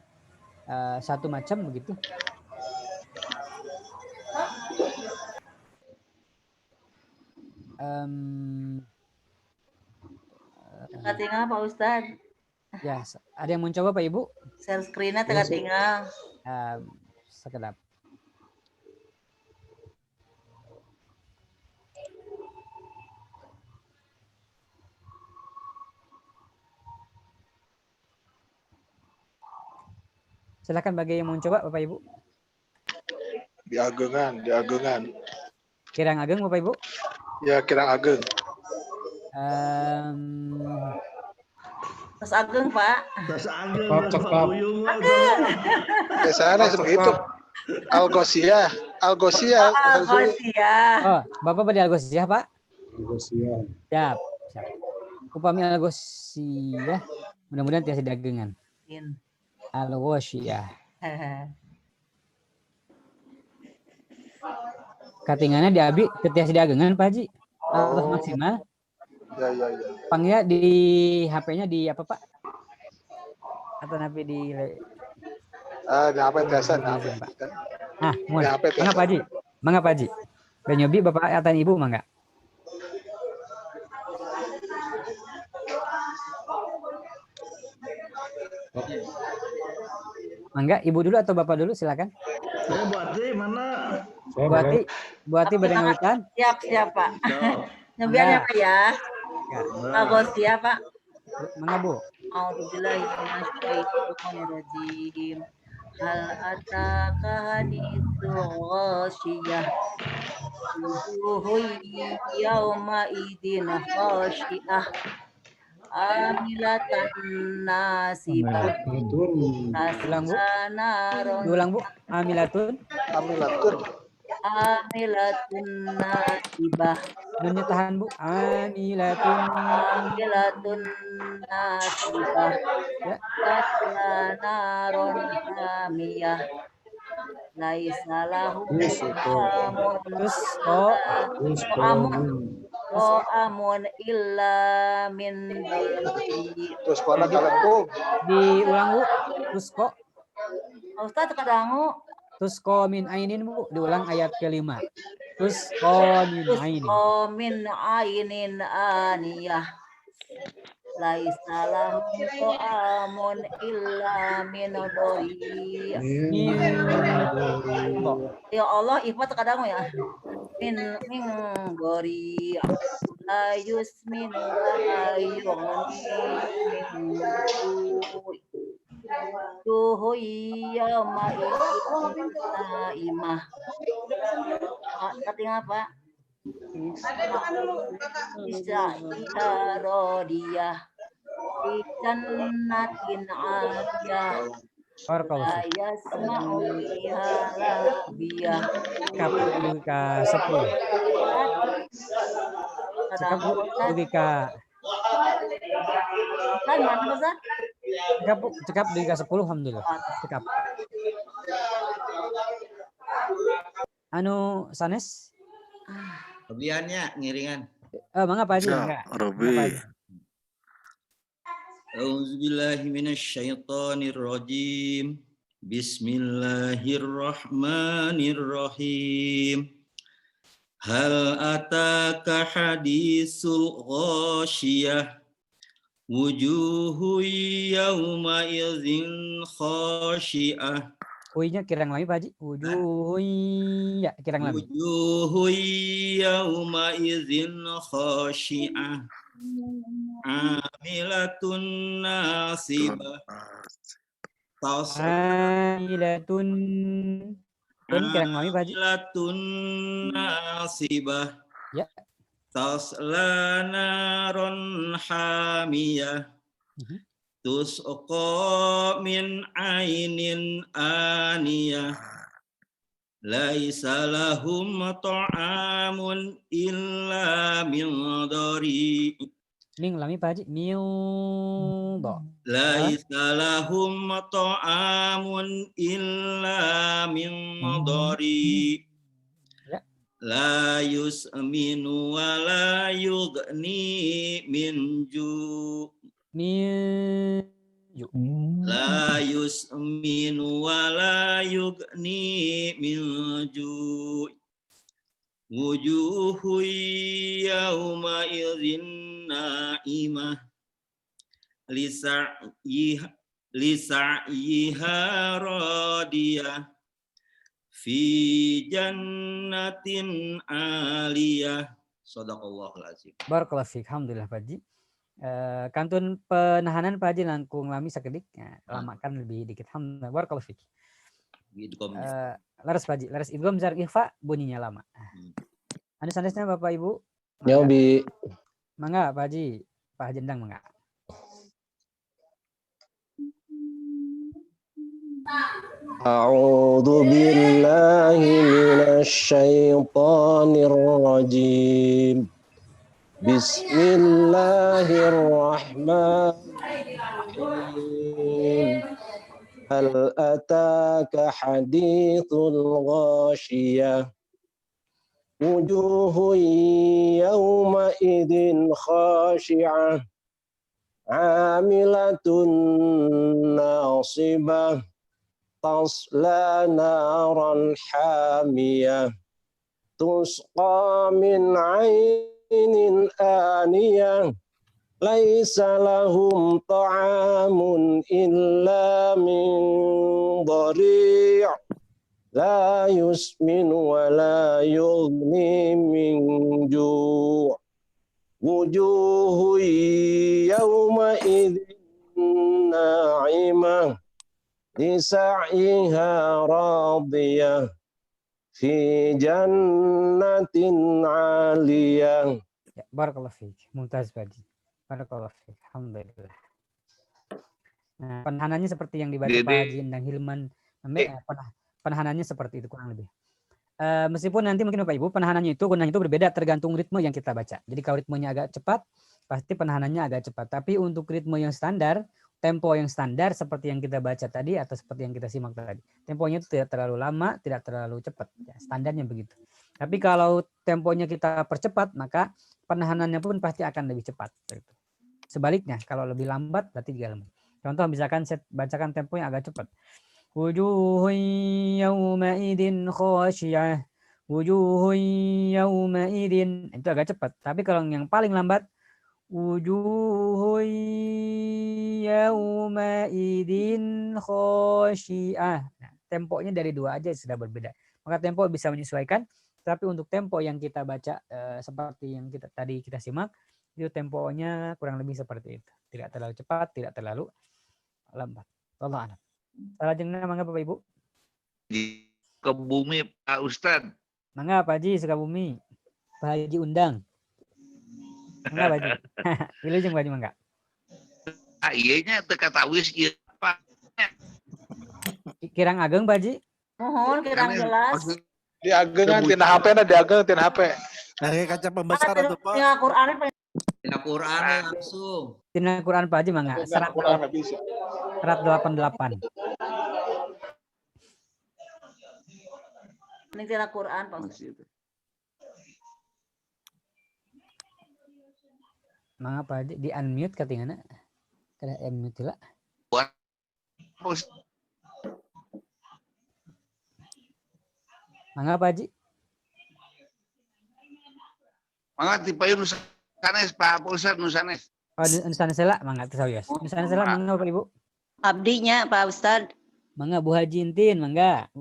satu macam begitu. Tengah Pak Ustadz. Ya, ada yang mau coba Pak Ibu? Share screen-nya tengah-tengah. Sekedap. Silakan bagi yang mau coba Bapak Ibu. Di Agengan. Kirang Ageng Bapak Ibu? Ya, Kirang Ageng. Mas Ageng, Pak. Mas Ageng. Cakep. Sana seperti itu. Al-Ghasyiyah. Al-Ghasyiyah. Oh, Bapak pada Al-Ghasyiyah, Pak? Al-Ghasyiyah. Siap. Upami Al-Ghasyiyah, mudah-mudahan tiasa dagengan. Al-Ghasyiyah. Katingannya di abi tiasa dagengan, Pak Haji. Allah maksimal. Ya. Panggilnya di HP-nya di apa, Pak? Atau nabi di di HP tiasa. Ah, mangga Pak Haji. Mangga Pak Haji. Benyobi Bapak atan Ibu mangga. Mangga, Ibu dulu atau Bapak dulu, silakan. Buati mana? Buati berdengawitan. Siap, Pak. Nyobiannya Pak ya. Al-Ghasyiyah, Pak. Mangga, Bu. A'udzubillahi minasyaitonir rajim. Hal ataka haditsul ghasyiyah. Wujuhun yawma idin khashi'ah. Amilatan nasibah. Ulang Bu. Amilatun nasibah. Nunnya tahan Bu. Amilatun nasibah. Ya. Tasla naron hamiyah. laisa lahu Tusqo. amun illa min dhari. Terus pada kalempung. Diulang, Bu. Tusko. Ustaz kadangu Tusko min ainin, Bu. Diulang ayat kelima. Tusko min ainin. min ainin aniyah laisa lahum ta'amun illa min dhari. Ya Allah, ifat kadangu ya. Min dhari. La yusmin wa la yughni min ju'in yawma idin naimah. Keting apa? Isya'iha radiyah fi jannatin 'aliyah la yasma'u fiha laghiyah. Cekap logika 10. Cekap, Bu. Logika. Kan mana Ustaz? Cekap, Bu. Cekap logika 10. Alhamdulillah. Cekap. Anu Sanes? Lebihannya ngiringan. Mangga Pak Haji, Ya, enggak? Robi. A'udzubillahi minasyaitonirrajim. Bismillahirrahmanirrahim. Hal ataka hadisul ghasyiyah. Wujuhu yawma idzin khashi'ah. Ui-nya kirang lami Pak Haji. Ya, kirang lami. Wujuhu yawma idzin khashi'ah. Amilatun nasibah. Amilatun. Pun kirang lami Pak Haji. Amilatun nasibah. Ya. Tasla naron hamiyah. Tusqa min ainin aniyah. Laisa lahum ta'amun illa min dhari. Ming lami Pak Haji. Miu do. Laisa lahum ta'amun illa min dhari. Ya. La yusminu wa la yughni min ju'. Miu. La yusminu wa la yughni min ju'. Wujuhu yawma idzin naimah. Lisa'yiha radiyah. Fi jannatin aliyah. Shadaqallahul azim. Barakallahu fiik. Alhamdulillah Pak Haji. Kantun penahanan Pak Haji langkung lami sakedik. Lamakan lebih dikit. Alhamdulillah. Barakallahu fiik. Laras Pak Haji. Laras idgham zar ikhfa bunyinya lama. Anu sanesnya Bapak Ibu? Nyobi. Mangga Pak Haji. Pak Haji Endang mangga. A'udzu billahi minasyaitonir rajim. Bismillahirrahmanirrahim. Hal ataka hadithul ghasyiyah. Wujuhun yawma idzin khashi'ah. Amilatun nasibah. Tasla naran hamiyah. Tusqa min ainin aniyah. Laisa lahum ta'amun illa min dhari'. La yusminu wa la yughni min ju'. Wujuhu yawma idzin na'imah. Lisa'yiha radiyah. Fi jannatin 'aliyah. Ya, barakallahu fiik. Mumtaz Pak Haji. Barakallahu fiik. Alhamdulillah. Nah, penahanannya seperti yang dibaca Pak Haji Endang Hilman. Penahanannya seperti itu kurang lebih. Meskipun nanti mungkin Bapak Ibu penahanannya itu gunanya itu berbeda tergantung ritme yang kita baca. Jadi kalau ritmenya agak cepat, pasti penahanannya agak cepat. Tapi untuk ritme yang standar, tempo yang standar seperti yang kita baca tadi atau seperti yang kita simak tadi. Temponya itu tidak terlalu lama, tidak terlalu cepat. Ya, standarnya begitu. Tapi kalau temponya kita percepat, maka penahanannya pun pasti akan lebih cepat. Sebaliknya, kalau lebih lambat, berarti juga lambat. Contoh misalkan saya bacakan tempo yang agak cepat. Wujuhun yawma'idin khashiyah. Wujuhun yawma'idin. Itu agak cepat. Tapi kalau yang paling lambat, wujuhun yawma'idin khashiyah. Nah, temponya dari dua aja sudah berbeda. Maka tempo bisa menyesuaikan. Tapi untuk tempo yang kita baca seperti yang tadi kita simak, itu temponya kurang lebih seperti itu. Tidak terlalu cepat, tidak terlalu lambat. Allah a'lam. Salah jenengan mangga Bapak Ibu. Di Sukabumi Pak Ustad. Mangga Pak Haji Sukabumi. Pak Haji undang. Mangga Pak Haji. Wilujeng Pak Haji mangga. Iya nya teu katawis ieu Pak. Kirang ageng Pak Haji. Mohon kirang jelas. Di agengan tina HP na di ageng tina HP. Dari kaca pembesaran tuh Pak. Tina Quran Tina Quran langsung. Tina Quran Pak Haji mangga. Tina Quran nggak bisa. 188. Ini tina Quran Pak. Mangga Pak Haji di unmute katingana. Kada unmute lah. Mangga Pak Haji. Mangga ti payun sanes Pak Ustad nu sanes. Oh, Nusana Sela mangga teu sawios. Nusana Sela mangga Bapak Ibu. Abdinya Pak Ustad. Mangga Bu Haji Intin mangga.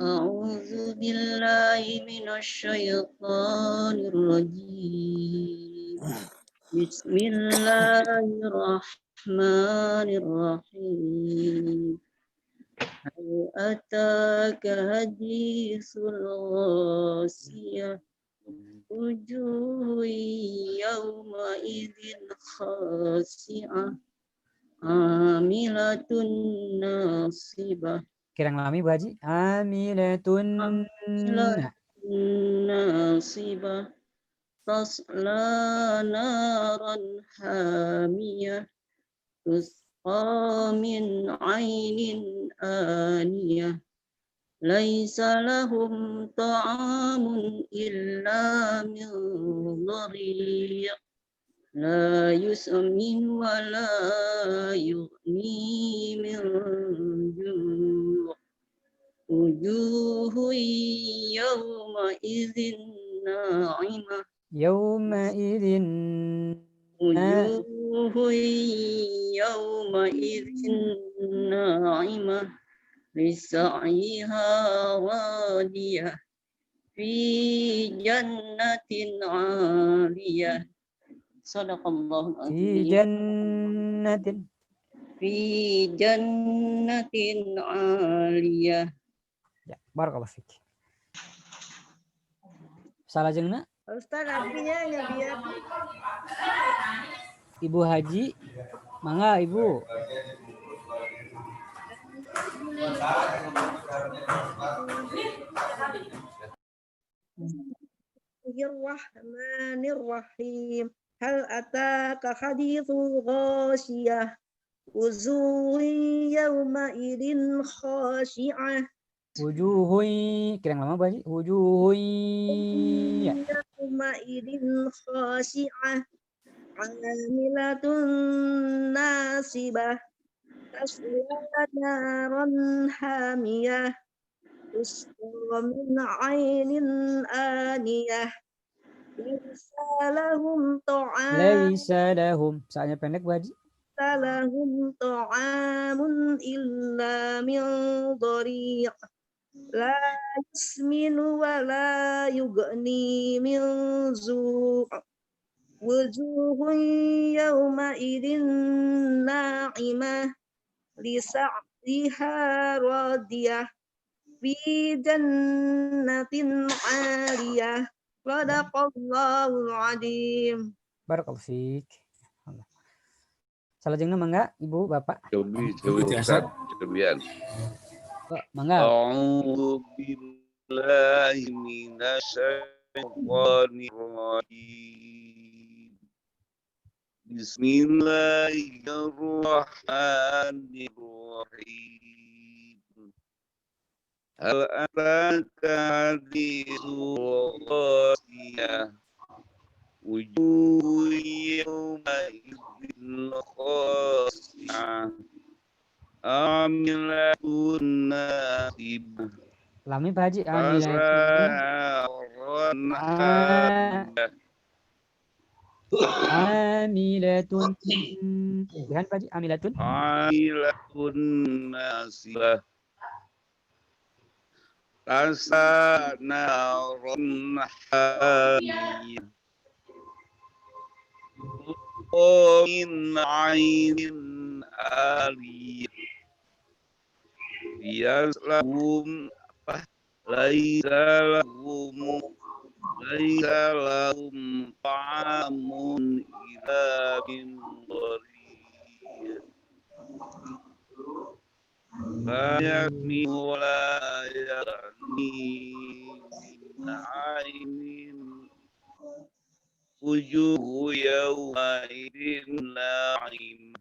A'udzu billahi minasyaitonir rajim. Bismillahirrahmanirrahim. Hal ataka haditsul ghasiyah. Wujuhun yawma idzin khasi'ah. Amilatun nasibah. Kirang lami Bu Haji. Amilatun nasibah. Tasla naran hamiyah. Tusqa min ainin aniyah. Laisa lahum ta'amun illa min dhari'. La yusmin wa la yughni min ju'. Wujuhun yawma idzin na'imah. Yawma idzin Wujuhun yawma idzin na'imah. Lisa'yiha radiyah. Fi jannatin 'aliyah. Sadaqallahul fi azim. Fi jannatin 'aliyah. Ya, barakallahu fik. Salah jeung Ustaz artinya ya biar Ibu Haji, mangga Ibu. Bismillahirrahmanirrahim. Hal ataka hadithul ghasiyah. Wujuhun yawma idin khashi'ah. Wujuhui, kirang lama Pak Haji. Wujuhui. Ya. Yawma idin khashi'ah. Amilatun nasibah. Tasla naran hamiyah. Tusqa min ainin aniyah. Laisa lahum ta'am. Laisa lahum. Soalnya pendek Bu Haji. Lahum ta'amun illa min dhari'. La yusminu wa la yughni min zu'. Wujuhun yawma idin na'imah. Lisa'liha radiyah. Fi jannatin 'aliyah. Sadaqallahul azim. Barakallahu fik. Salah jeung mangga Ibu Bapak. Cobi Ustaz, cobian. Mangga. A'udzu billahi minasyaitonir rajim. Bismillahirrahmanirrahim. Hal ataka hadithul ghasiyah. Wujuh yawma idzin khasiyah. Amilatun nasibah. Lami Pak Haji, amilatun. Amilatun. Lihat Pak Haji, amilatun. Amilatun nasibah. Tasa naron hamiyah. Min ainin aliyah. Yaslahum laisa lahum ta'amun ila min dhariyah. La yasmi wa la yarni min ainin. Wujuhu yawma idin na'im.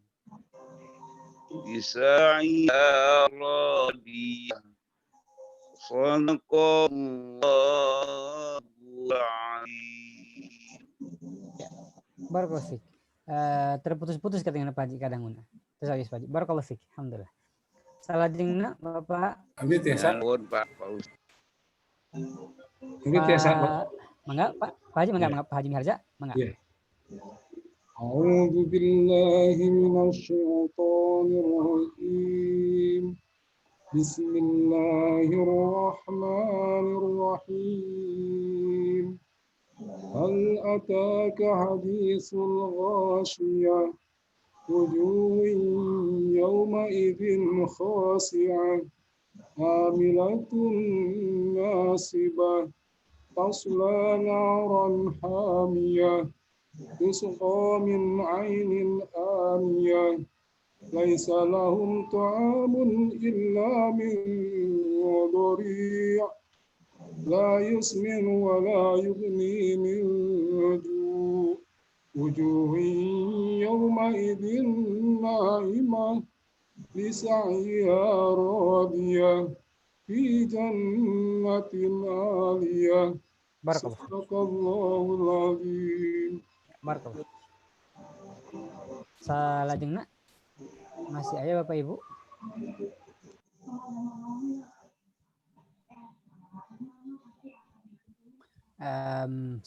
Bisa'iha radiyah. Sadaqallahul azim. Barakallahu fik. Terputus-putus katanya Pak Haji kadang una. Terus habis Pak Haji. Barakallahu fik. Alhamdulillah. Salah jengna Bapak. Ambil tiasa. Pak Ustaz. Ambil tiasa. Mangga Pak Haji, mangga Pak Haji Miharja, mangga. Iya. A'udzu billahi minasyaitonir rajim. Bismillahirrahmanirrahim. Hal ataka hadithul ghashiyah. Wujuhun yawma idzin khasiyah. Amilatun nasibah. Tasla naran hamiyah. Tusqa min ainin aniyah. Laisa lahum ta'amun illa min dhari'. La yusmin wa la yughni min ju'. Wujuhun yawma idzin na'imah. Lisa'yiha radiyah. Fi jannatin 'aliyah. Barakallah. Sadaqallahul azim. Barakallah. Salah jengna. Masih ada Bapak Ibu?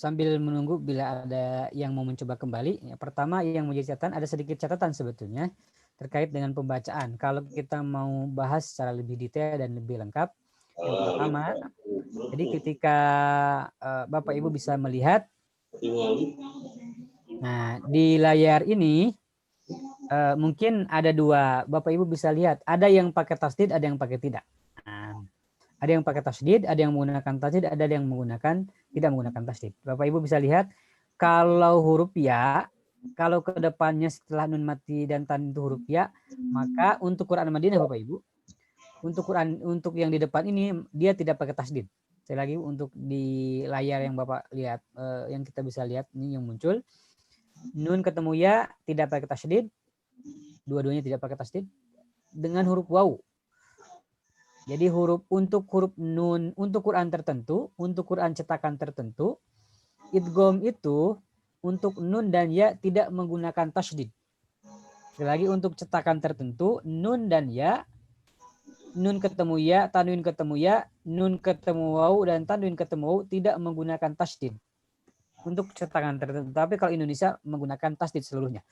Sambil menunggu bila ada yang mau mencoba kembali. Ya, pertama yang menjadi catatan, ada sedikit catatan sebetulnya terkait dengan pembacaan. Kalau kita mau bahas secara lebih detail dan lebih lengkap, yang pertama, jadi ketika Bapak Ibu bisa melihat, nah di layar ini mungkin ada dua, Bapak Ibu bisa lihat, ada yang pakai tasdid, ada yang pakai tidak. Nah, ada yang pakai tasdid, ada yang menggunakan tasdid, ada yang menggunakan tidak menggunakan tasdid. Bapak Ibu bisa lihat, kalau huruf ya, kalau ke depannya setelah nun mati dan tan itu huruf ya, maka untuk Quran Madinah Bapak Ibu, untuk Quran untuk yang di depan ini dia tidak pakai tasdid. Sekali lagi untuk di layar yang Bapak lihat, yang kita bisa lihat ini yang muncul, nun ketemu ya tidak pakai tasdid, dua-duanya tidak pakai tasdid dengan huruf waw. Jadi untuk huruf nun untuk Quran tertentu, untuk Quran cetakan tertentu, idgham itu untuk nun dan ya tidak menggunakan tasdid. Sekali lagi untuk cetakan tertentu, nun dan ya, nun ketemu ya, tanwin ketemu ya, nun ketemu waw dan tanwin ketemu waw tidak menggunakan tasdid. Untuk cetakan tertentu, tapi kalau Indonesia menggunakan tasdid seluruhnya.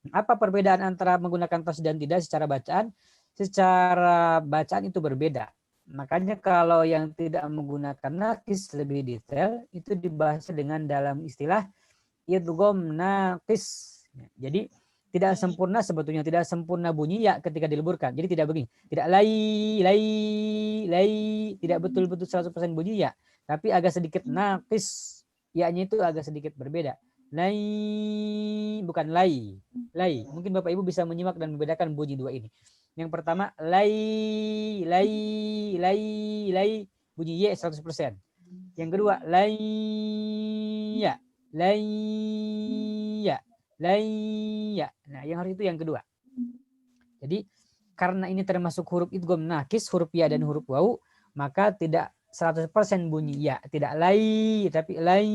Apa perbedaan antara menggunakan tasdid dan tidak secara bacaan? Secara bacaan itu berbeda. Makanya kalau yang tidak menggunakan nakis lebih detail itu dibahas dengan dalam istilah idgham naqis. Jadi tidak sempurna sebetulnya, tidak sempurna bunyi ya ketika dileburkan. Jadi tidak begini, tidak lay, tidak betul-betul 100% bunyi ya, tapi agak sedikit naqis. Ya-nya itu agak sedikit berbeda. Lay bukan lay. Mungkin Bapak Ibu bisa menyimak dan membedakan bunyi dua ini. Yang pertama lay bunyi y 100%. Yang kedua lay ya Layya. Nah, yang harus itu yang kedua. Jadi karena ini termasuk huruf idgham nakis, huruf ya dan huruf wawu, maka tidak 100% bunyi ya, tidak lai, tapi lai,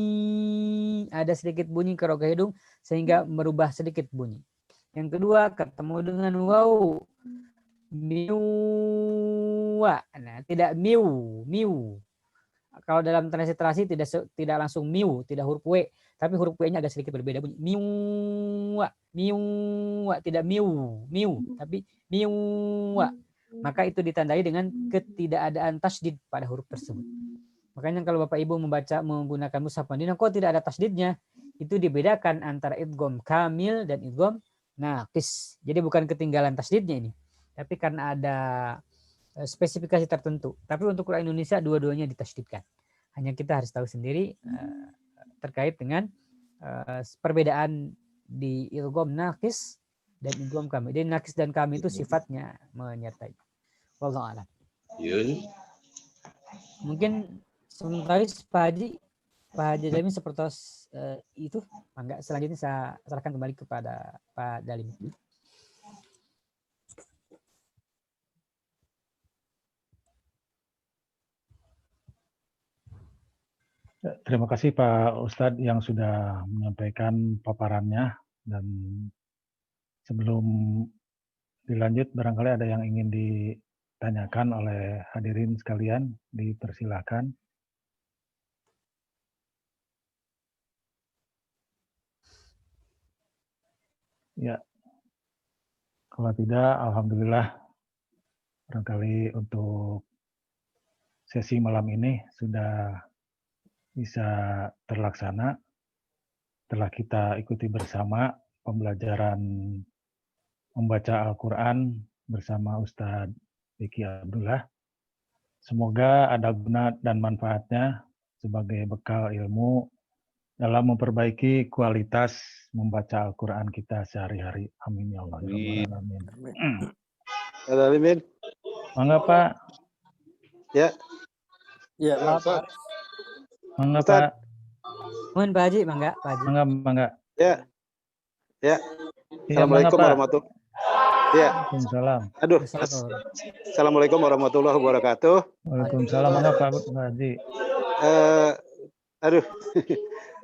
ada sedikit bunyi ke rongga hidung sehingga merubah sedikit bunyi. Yang kedua ketemu dengan wawu, miwa. Nah, tidak miu. Kalau dalam transliterasi tidak langsung miu, tidak huruf w, tapi huruf w-nya agak sedikit berbeda bunyi. Miwa, tidak miu, tapi miwa. Maka itu ditandai dengan ketidakadaan tasdid pada huruf tersebut. Makanya kalau Bapak Ibu membaca menggunakan mushaf Madinah kok tidak ada tasdidnya, itu dibedakan antara idgham kamil dan idgham naqis. Jadi bukan ketinggalan tasdidnya ini, tapi karena ada spesifikasi tertentu. Tapi untuk Quran Indonesia dua-duanya ditasdidkan. Hanya kita harus tahu sendiri terkait dengan perbedaan di idgham naqis dan idgham kamil. Jadi naqis dan kamil itu sifatnya menyertai. Wallahu a'lam. Mungkin sementara Pak Haji Dalim seperti itu. Enggak, selanjutnya saya serahkan kembali kepada Pak Dalim. Terima kasih Pak Ustadz yang sudah menyampaikan paparannya, dan sebelum dilanjut barangkali ada yang ingin ditanyakan oleh hadirin sekalian, dipersilahkan. Ya, kalau tidak alhamdulillah barangkali untuk sesi malam ini sudah bisa terlaksana. Telah kita ikuti bersama pembelajaran membaca Al-Quran bersama Ustadz Diki Abdullah. Semoga ada guna dan manfaatnya sebagai bekal ilmu dalam memperbaiki kualitas membaca Al-Quran kita sehari-hari. Amin ya Allah. Amin. Amin. Mangga Pak. Ya. Ya, Ustaz. Mangga Ustaz. Pak. Mohon Pak Haji, mangga Pak Haji. Mangga. Ya. Iya, Assalamualaikum mangga, Pak. warahmatullahi. Ya. Waalaikumsalam. Aduh. Assalamualaikum warahmatullahi wabarakatuh. Waalaikumsalam. Mangga Pak Haji. Aduh.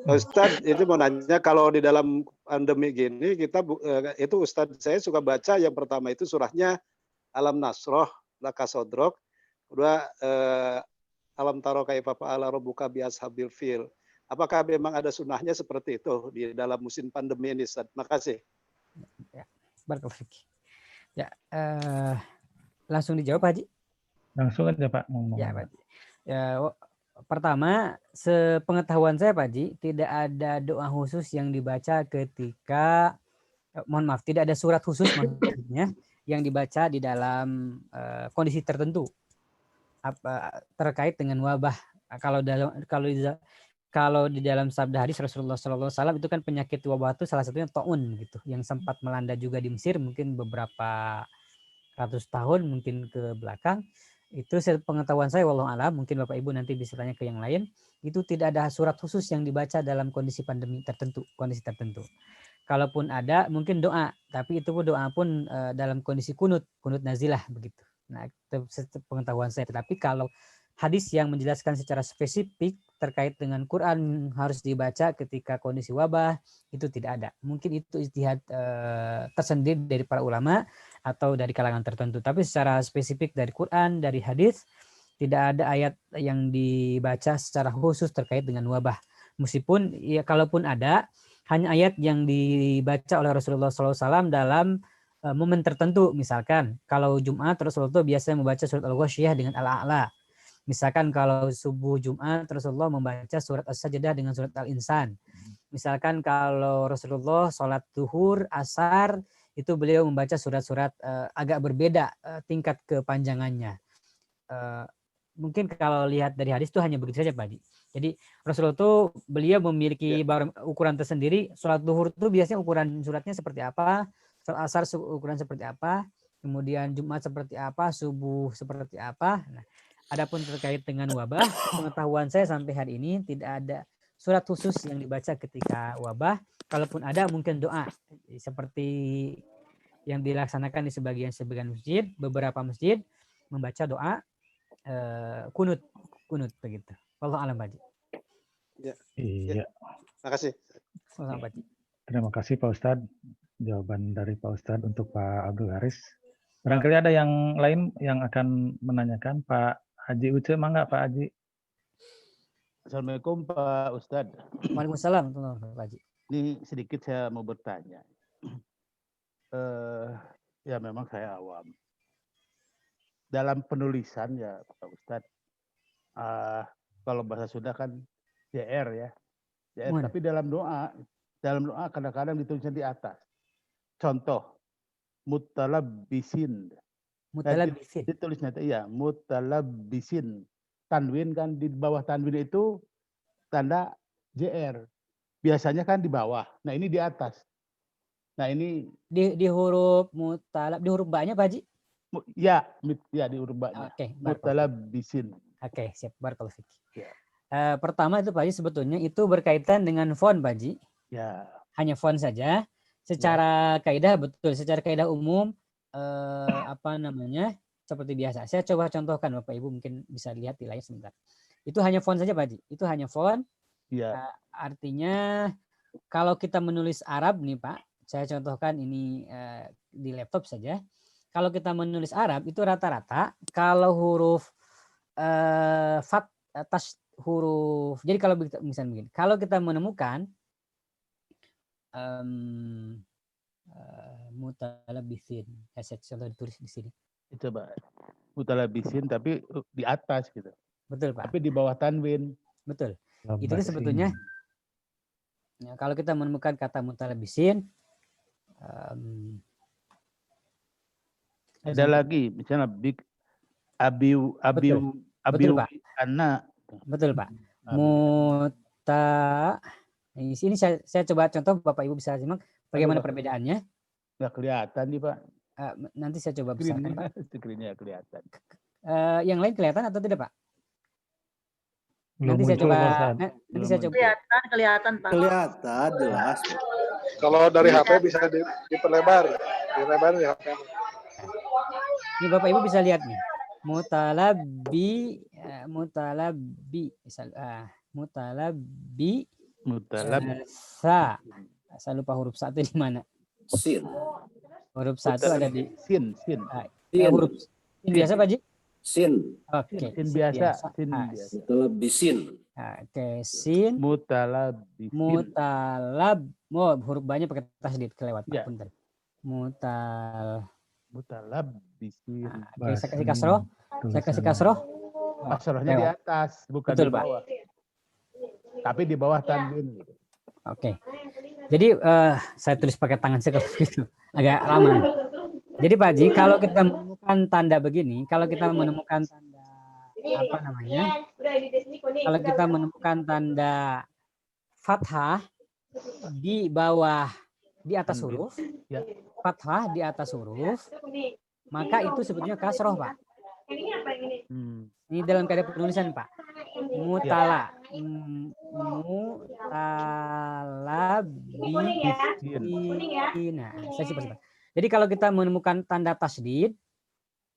Ustadz, itu mau nanya, kalau di dalam pandemi gini kita itu Ustadz saya suka baca yang pertama itu surahnya Alam Nasroh, Laka Sodrok, kedua Alam Taro Kaifa Fa'ala Rabbuka bi Ashabil Fil. Apakah memang ada sunnahnya seperti itu di dalam musim pandemi ini, Ustadz? Makasih. Ya, barakallahu. Ya, langsung dijawab Pak Haji. Langsung aja Pak ngomong. Ya Pak Haji. Ya, pertama, sepengetahuan saya Pak Haji, tidak ada doa khusus yang dibaca ketika, mohon maaf, tidak ada surat khusus maksudnya yang dibaca di dalam kondisi tertentu terkait dengan wabah. Kalau di dalam sabda hadis Rasulullah SAW itu kan penyakit wabah itu salah satunya taun gitu, yang sempat melanda juga di Mesir mungkin beberapa ratus tahun mungkin ke belakang. Itu pengetahuan saya, wallahu a'lam, mungkin Bapak Ibu nanti bisa tanya ke yang lain, itu tidak ada surat khusus yang dibaca dalam kondisi pandemi tertentu, kondisi tertentu. Kalaupun ada mungkin doa, tapi itu pun doa pun dalam kondisi kunut nazilah begitu. Nah, itu pengetahuan saya. Tetapi kalau hadis yang menjelaskan secara spesifik terkait dengan Quran harus dibaca ketika kondisi wabah, itu tidak ada. Mungkin itu ijtihad tersendiri dari para ulama atau dari kalangan tertentu. Tapi secara spesifik dari Quran, dari hadis, tidak ada ayat yang dibaca secara khusus terkait dengan wabah. Meskipun ya kalaupun ada, hanya ayat yang dibaca oleh Rasulullah SAW dalam momen tertentu. Misalkan kalau Jumat Rasulullah biasanya membaca surat Al-Ghasyiyah dengan Al-A'la. Misalkan kalau subuh Jumat Rasulullah membaca surat As-Sajdah dengan surat Al-Insan. Misalkan kalau Rasulullah sholat zuhur, asar, itu beliau membaca surat-surat agak berbeda tingkat kepanjangannya. Mungkin kalau lihat dari hadis itu hanya begitu saja Pak Haji. Jadi Rasulullah itu beliau memiliki ukuran tersendiri. Sholat zuhur itu biasanya ukuran suratnya seperti apa, sholat asar ukuran seperti apa, kemudian Jumat seperti apa, subuh seperti apa. Nah, adapun terkait dengan wabah, pengetahuan saya sampai hari ini tidak ada surat khusus yang dibaca ketika wabah. Kalaupun ada mungkin doa seperti yang dilaksanakan di sebagian masjid, beberapa masjid membaca doa kunut begitu. Wallahu a'lam Pak Haji. Iya. Makasih. Pak Haji. Terima kasih Pak Ustadz. Jawaban dari Pak Ustadz untuk Pak Abdul Haris. Barangkali ada yang lain yang akan menanyakan. Pak Haji Uce, mangga Pak Haji. Assalamualaikum Pak Ustadz. Waalaikumsalam Pak Haji. Ini sedikit saya mau bertanya. Ya memang saya awam. Dalam penulisan ya Pak Ustadz, kalau bahasa Sunda kan JR ya. JR, tapi dalam doa kadang-kadang ditulisnya di atas. Contoh, mutalabbisin. Mutalabbisin. Ditulisnya iya, mutalabbisin. Tanwin kan di bawah tanwin itu tanda JR. Biasanya kan di bawah. Nah, ini di atas. Nah, ini di huruf mutalab, di huruf ba-nya Pak Haji? Ya di huruf ba-nya. Oke, mutalabbisin. Oke, siap. Barakallahu fiik. Ya. Pertama itu Pak Haji sebetulnya itu berkaitan dengan font Pak Haji. Ya. Hanya font saja. Secara kaidah betul, secara kaidah umum seperti biasa. Saya coba contohkan Bapak Ibu mungkin bisa lihat di layar sebentar. Itu hanya font saja Pak Haji. Itu hanya font. Ya. Artinya kalau kita menulis Arab nih Pak, saya contohkan ini di laptop saja. Kalau kita menulis Arab itu rata-rata kalau huruf huruf. Jadi kalau misalnya begini, kalau kita menemukan mutalabbisin, saya contoh ditulis di sini. Coba mutalabbisin tapi di atas gitu. Betul Pak. Tapi di bawah tanwin. Betul. Itu sebetulnya ya, kalau kita menemukan kata mutalabbisin, ada lagi misalnya abiu anak. Betul Pak. Ini saya coba contoh Bapak Ibu bisa simak bagaimana perbedaannya. Nggak kelihatan nih Pak. Nanti saya coba besarkan Pak. Screen-nya kelihatan. Yang lain kelihatan atau tidak Pak? Nanti saya coba. Kelihatan Pak. Kelihatan jelas. Kalau dari HP bisa diperlebar. Dilebar ya HP. Ini Bapak Ibu bisa lihat nih. Mutalabbi sa. Saya lupa huruf satu di mana. Sin. Huruf satu ada di sin. Huruf sin biasa Pak Haji? Sin. Oke. Sin biasa. Mutalabbisin. Oke, sin. Mutalabbisin. Huruf banyak pakai tasdid kelewat Pak. Bentar. Mutalabbisin. Oke, saya kasih kasroh. Kasrohnya di atas, bukan betul, di bawah. Pak. Tapi di bawah tanwin. Oke. Jadi saya tulis pakai tangan saya kalau gitu. Agak lama. Jadi Pak Haji, kalau kita menemukan tanda begini, kalau kita menemukan tanda kalau kita menemukan tanda fathah di bawah di atas huruf, fathah di atas huruf, maka itu sebetulnya kasroh Pak. Ini dalam keadaan penulisan Pak. Mutalabbisin. Nah, saya simpan. Jadi kalau kita menemukan tanda tasdid,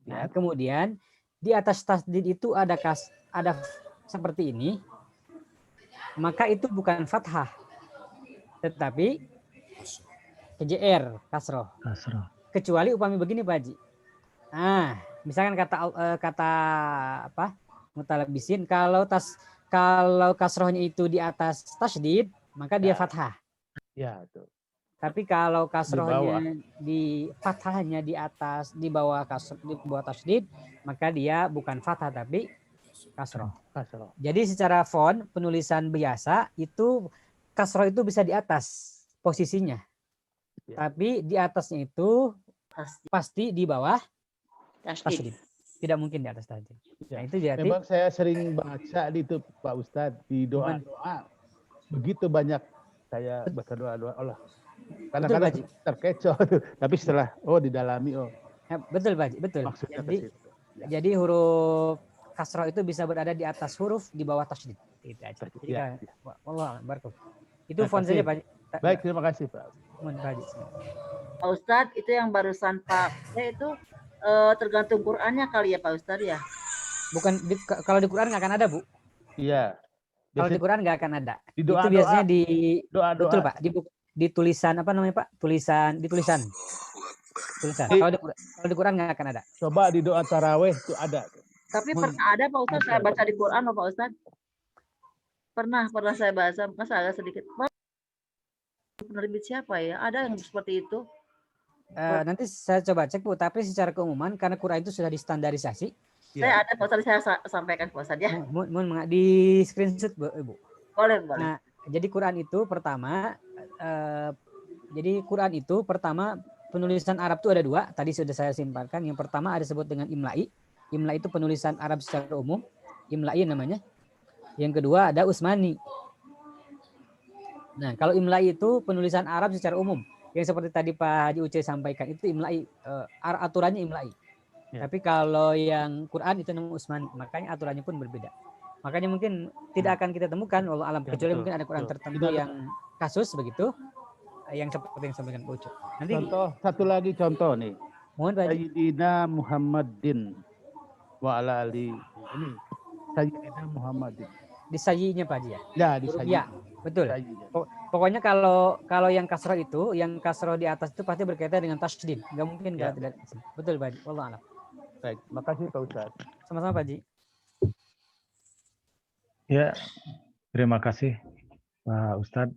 nah, kemudian di atas tasdid itu ada seperti ini, maka itu bukan fathah, tetapi JR kasroh. Kecuali upami begini Pak Haji. Nah, misalkan kata mutalabbisin, kalau kasrohnya itu di atas tasdid, maka dia fathah. Ya, itu. Tapi kalau kasrohnya di fathahnya di atas di bawah tasdid, maka dia bukan fathah tapi kasroh. Jadi secara font penulisan biasa itu kasroh itu bisa di atas posisinya. Tapi di atasnya itu pasti di bawah tasdid. Tidak mungkin di atas tasdid. Nah, itu jadi memang saya sering baca di itu Pak Ustadz di doa-doa begitu banyak saya baca doa-doa Allah. Kadang-kadang terkecoh tuh. Tapi setelah didalami betul Pak Haji, betul. Jadi huruf kasroh itu bisa berada di atas huruf di bawah tasdid. Itu aja. Jadi Ya, Allah barakallahu. Itu font saja Pak. Baik, terima kasih Pak. Mohon Pak Haji. Pak Ustadz, itu yang barusan Pak itu tergantung Qur'annya kali ya Pak Ustadz ya? Bukan kalau di Quran nggak akan ada Bu. Iya. Kalau di Quran nggak akan ada. Di Itu doa-doa. biasanya di Doa-doa. betul Pak. Di tulisan apa namanya Pak? Tulisan. Kalau di Quran nggak akan ada. Coba di doa taraweh itu ada. Tapi pernah ada Pak Ustadz saya baca di Quran loh Pak Ustadz. Pernah saya baca, masa agak sedikit. Penerbit siapa ya? Ada yang seperti itu? Nanti saya coba cek Bu. Tapi secara keumuman karena Quran itu sudah distandarisasi. Saya ada Pak Ustadz, saya sampaikan Pak Ustadz ya. Mohon di screenshot Bu. Boleh. Nah, jadi Quran itu pertama penulisan Arab itu ada 2. Tadi sudah saya simpulkan. Yang pertama ada disebut dengan imla'i. Imla'i itu penulisan Arab secara umum. Imla'i namanya. Yang kedua ada Utsmani. Nah, kalau imla'i itu penulisan Arab secara umum. Yang seperti tadi Pak Haji Uce sampaikan itu imla'i, aturannya imla'i. Ya. Tapi kalau yang Quran itu namanya Utsmani, makanya aturannya pun berbeda. Makanya mungkin tidak akan kita temukan wallahu alam, kecuali mungkin ada Quran tertentu yang kasus begitu, yang seperti yang sampaikan Pak Uce. Nanti Satu lagi contoh nih. Mohon Pak Haji. Sayyidina Muhammadin wa ala ali. Ini Sayyidina Muhammadin. Di sayyinya Pak Haji ya? Ya, di sayyi. Ya, betul. Pokoknya kalau yang kasroh itu, yang kasroh di atas itu pasti berkaitan dengan tasydid. Nggak mungkin kalau tidak. Betul Pak Haji. Wallahu a'lam. Baik, makasih Pak Ustaz. Sama-sama Pak Haji. Ya, terima kasih Pak Ustadz.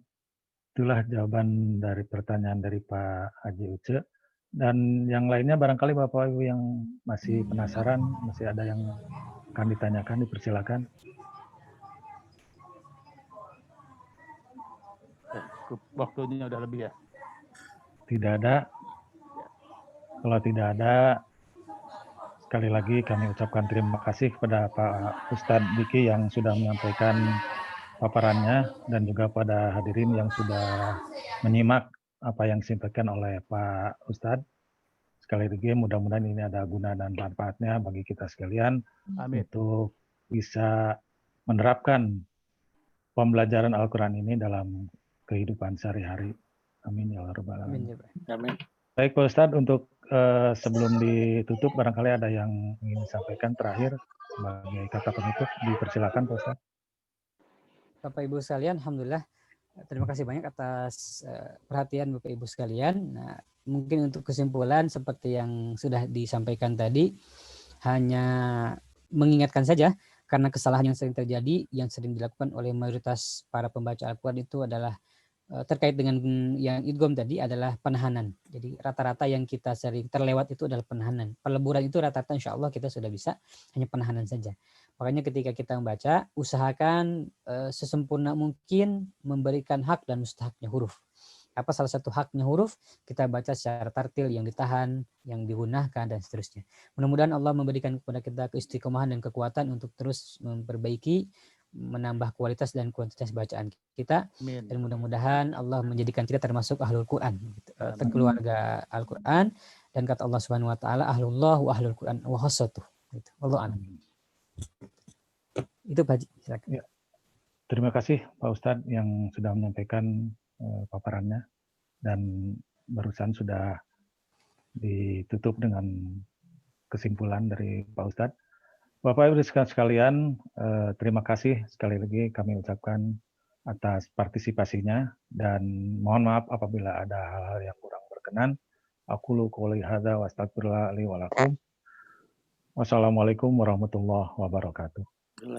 Itulah jawaban dari pertanyaan dari Pak Haji Uce. Dan yang lainnya barangkali Bapak Ibu yang masih penasaran, masih ada yang akan ditanyakan, dipersilakan. Waktunya udah lebih ya? Tidak ada. Kalau tidak ada, sekali lagi kami ucapkan terima kasih kepada Pak Ustadz Diki yang sudah menyampaikan paparannya dan juga pada hadirin yang sudah menyimak apa yang disampaikan oleh Pak Ustadz. Sekali lagi mudah-mudahan ini ada guna dan manfaatnya bagi kita sekalian. Amin. Untuk bisa menerapkan pembelajaran Al-Quran ini dalam kehidupan sehari-hari. Amin ya rabbal alamin. Amin. Baik Pak Ustadz, untuk sebelum ditutup barangkali ada yang ingin disampaikan terakhir sebagai kata penutup, dipersilakan Pak Ustadz. Bapak Ibu sekalian, alhamdulillah terima kasih banyak atas perhatian Bapak Ibu sekalian. Nah, mungkin untuk kesimpulan seperti yang sudah disampaikan tadi, hanya mengingatkan saja karena kesalahan yang sering terjadi, yang sering dilakukan oleh mayoritas para pembaca Al-Quran itu adalah terkait dengan yang idgham tadi adalah penahanan. Jadi rata-rata yang kita sering terlewat itu adalah penahanan. Peleburan itu rata-rata insya Allah kita sudah bisa, hanya penahanan saja. Makanya ketika kita membaca, usahakan sesempurna mungkin memberikan hak dan mustahaknya huruf. Apa salah satu haknya huruf? Kita baca secara tartil, yang ditahan, yang digunahkan, dan seterusnya. Mudah-mudahan Allah memberikan kepada kita keistiqomahan dan kekuatan untuk terus memperbaiki, menambah kualitas dan kuantitas bacaan kita. Amin. Dan mudah-mudahan Allah menjadikan kita termasuk ahlul Quran, keluarga Al-Quran, dan kata Allah Subhanahu wa taala ahlullah wa ahlul Quran wa khassatuh. Gitu. Allah amin. Itu Pak Haji, silakan. Ya. Terima kasih Pak Ustadz yang sudah menyampaikan paparannya dan barusan sudah ditutup dengan kesimpulan dari Pak Ustadz. Bapak Ibu sekalian, terima kasih sekali lagi kami ucapkan atas partisipasinya dan mohon maaf apabila ada hal-hal yang kurang berkenan. Aqulu qouli hadza wa astaghfirullah li wa lakum. Wassalamualaikum warahmatullahi wabarakatuh.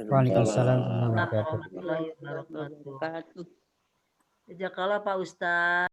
Waalaikumsalam warahmatullahi wabarakatuh. Jazakallah Pak Ustaz.